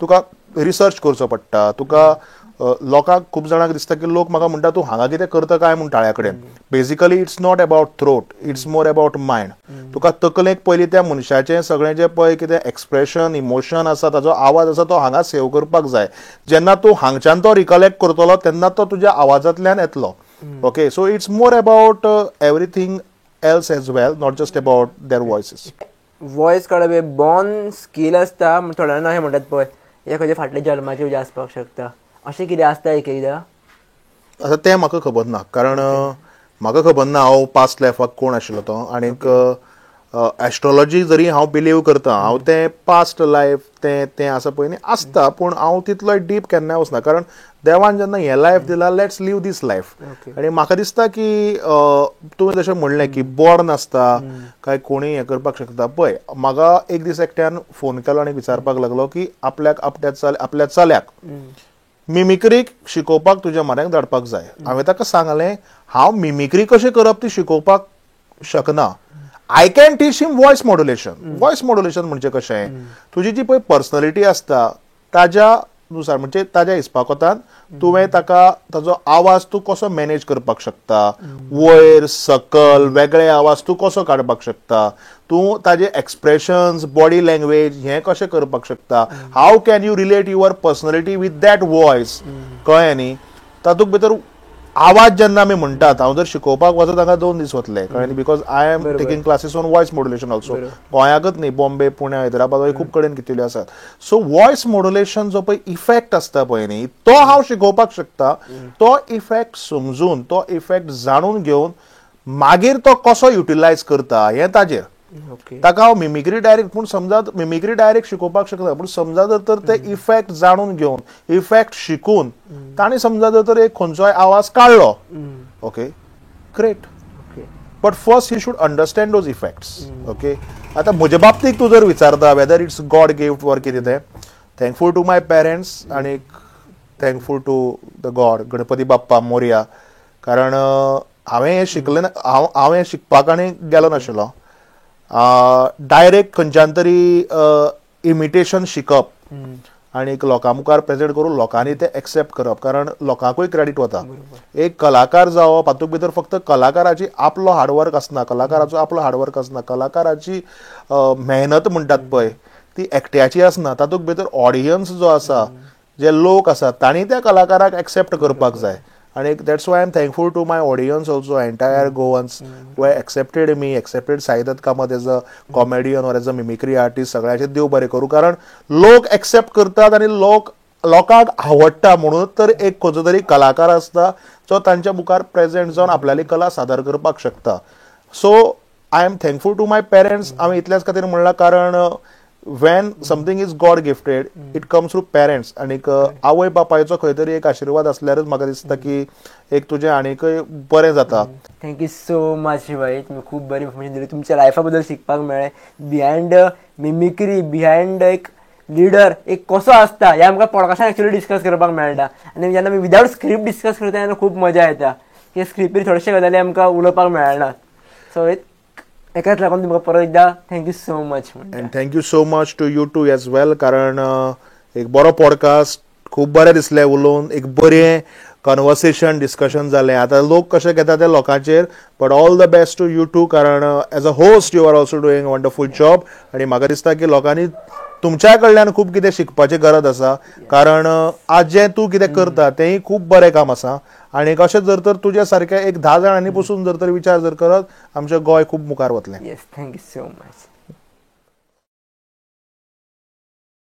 तुका रिसर्च करचो पडटा. तुका लोकांक खूप जाणांक दिसता की लोक म्हाका म्हणटा तूं हांगा कितें करता काय म्हूण ताळ्या कडेन. Basically it's not about throat, it's more about mind. तुका तकलेक पयलीं त्या मनशाचें सगळें जें पळय कितें एक्सप्रेशन, इमोशन आसा, ताजो आवाज आसा, तो हांगा सेव करपाक जाय. जेन्ना तूं हांगच्यान तो रिकलेक्ट करतलो तेन्ना तो तुज्या आवाजांतल्यान येतलो. Okay, so it's more about everything else as well, not just about their voices. Voice कळप बॉर्न स्कील असता थोड्यांना अशें म्हणटात पळय हे खंयचे फाटले जल्माचे बी आसपाक शकता अशें कितें आसता एक एकदां. आता तें म्हाका खबर ना, कारण म्हाका खबर ना हांव पास्ट लायफाक कोण आशिल्लो तो, आनीक एस्ट्रोलॉजी जरी हांव बिलीव करता, हांव तें पास्ट लायफ तें आसा पळय न्ही आसता, पूण हांव तितलो डीप केन्ना वचना, कारण देवान जेन्ना हें लायफ दिला, लेट्स लिव दीस लायफ. आनी म्हाका दिसता की तुवें जशें म्हणलें की बॉर्न आसता काय कोणीय हें करपाक शकता पळय. म्हाका एक दीस एकट्यान फोन केलो आनी विचारपाक लागलो की आपल्या चल्याक मिमिक्रीक शिकोवपाक तुज्या म्हऱ्यांत धाडपाक जाय. हांवें ताका सांगलें हांव मिमिक्री कशें करप ती शिकोवपाक शकना. I can teach him voice modulation. Voice modulation म्हणजे कशें, तुजी जी पळय पर्सनॅलिटी आसता ताज्या नुसार म्हणजे ताज्या हिसपाकोतान तुवें ताका ताजो आवाज तूं कसो मॅनेज करपाक शकता, वयर सकल वेगळे आवाज तूं कसो काडपाक शकता, तूं ताजे एक्सप्रेशन्स बॉडी लँग्वेज हें कशें करपाक शकता, how can you relate your personality with that voice. कळ्ळें न्ही. तातूंत भितर आवाज जेन्ना आमी म्हणटात, हांव जर शिकोवपाक वचत ताका 2 दीस वतले, कळ्ळें न्ही, because I am taking classes on voice modulation also. गोंयाकच न्ही, बॉम्बे, पुणे, हैदराबाद खूब कडेन घेतिल्ल्यो आसात. सो वॉयस मॉड्युलेशन जो पळय इफेक्ट आसता पळय न्ही, तो हांव शिकोवपाक शकता. तो इफेक्ट समजून, तो इफेक्ट जाणून घेवन मागीर तो कसो युटिलायज करता हें ताजेर. ताका हांव मिमिक्री डायरेक्ट, पूण समजा मिमिक्री डायरेक्ट शिकोवपाक शकता, पूण समजा जर तर ते इफेक्ट जाणून घेवन, इफेक्ट शिकून ताणें समजा जर तर एक खंयचोय आवाज काडलो, okay great, but first he should understand those effects. Okay. आतां म्हजे बाबतींत तूं जर विचारता वेदर इट्स गॉड गिफ्ट वर कितें तें, थँकफूल टू माय पेरंट्स आनी thankful to the God, Ganpati Bappa Morya. कारण हांवें हें शिकलें ना, हांव हें शिकपाक आनी गेलो नाशिल्लो. डायरेक्ट खंयच्यान तरी इमिटेशन शिकप आनी लोकां मुखार प्रेजेंट करून लोकांनी ते एक्सेप्ट करप, कारण लोकांकूय क्रेडीट वता. एक कलाकार जावप हातूंत भितर फक्त कलाकाराची आपलो हार्डवर्क आसना, कलाकाराचो आपलो हार्डवर्क आसना, कलाकाराची मेहनत म्हणटात पळय ती एकट्याची आसना. तातूंत भितर ऑडियन्स जो आसा, जे लोक आसात तांणी त्या कलाकाराक एक्सेप्ट करपाक जाय. आणि that's why I am thankful to my audience also, entire Goans who have accepted me, accepted Sai Datt Kamat as a comedian or as a mimicry artist. सगळ्याचे देव बरें करूं, कारण लोक एक्सेप्ट करतात आनी लोकांक आवडटा म्हणून तर एक खंयचो तरी कलाकार आसता जो तांच्या मुखार प्रेजेंट जावन आपल्याली कला सादर करपाक शकता. So I am thankful to my parents. हांवें इतल्याच खातीर म्हणलां कारण when something is God gifted, it comes through parents. आणि आवय बापायचो खंय तरी एक आशिर्वाद असल्यारच म्हाका दिसता की एक तुजें आनीकय बरें जाता. थँक्यू सो मच शिवाय, तुम्ही खूप बरी इन्फॉर्मेशन दिली. तुमच्या लायफा बद्दल शिकपाक मेळ्ळें. बिहायंड मिमिक्री, बिहायंड एक लिडर एक कसो आसता हें आमकां पॉडकास्टान एक्चुअली डिस्कस करपाक मेळटा. आनी जेन्ना आमी विदावट स्क्रिप्ट डिस्कस करता तेन्ना खूब मजा येता, की स्क्रिप्टीर थोडेशे गजाली आमकां उलोवपाक मेळना. सो एकाच लागून तुमकां परत एकदा thank you so much. And thank you so much to you too as well, कारण एक बरो पॉडकास्ट, खूब बरें दिसलें उलोवन, एक बरें कन्वर्सेशन डिस्कशन जालें. आतां लोक कशें घेता ते लोकांचेर, but all the best to you too, कारण as a host you are also doing a wonderful job. आनी म्हाका दिसता की लोकांनी तुमच्या कडल्यान खूब कितें शिकपाची गरज आसा, कारण आज जें तूं कितें करता तेंय खूब बरें काम आसा. आनी अशें जर तर तुज्या सारके एक 10 जाणांनी पसून जर तर विचार जर करत, आमचें गोंय खूब मुखार वतलें. Yes, thank you so much.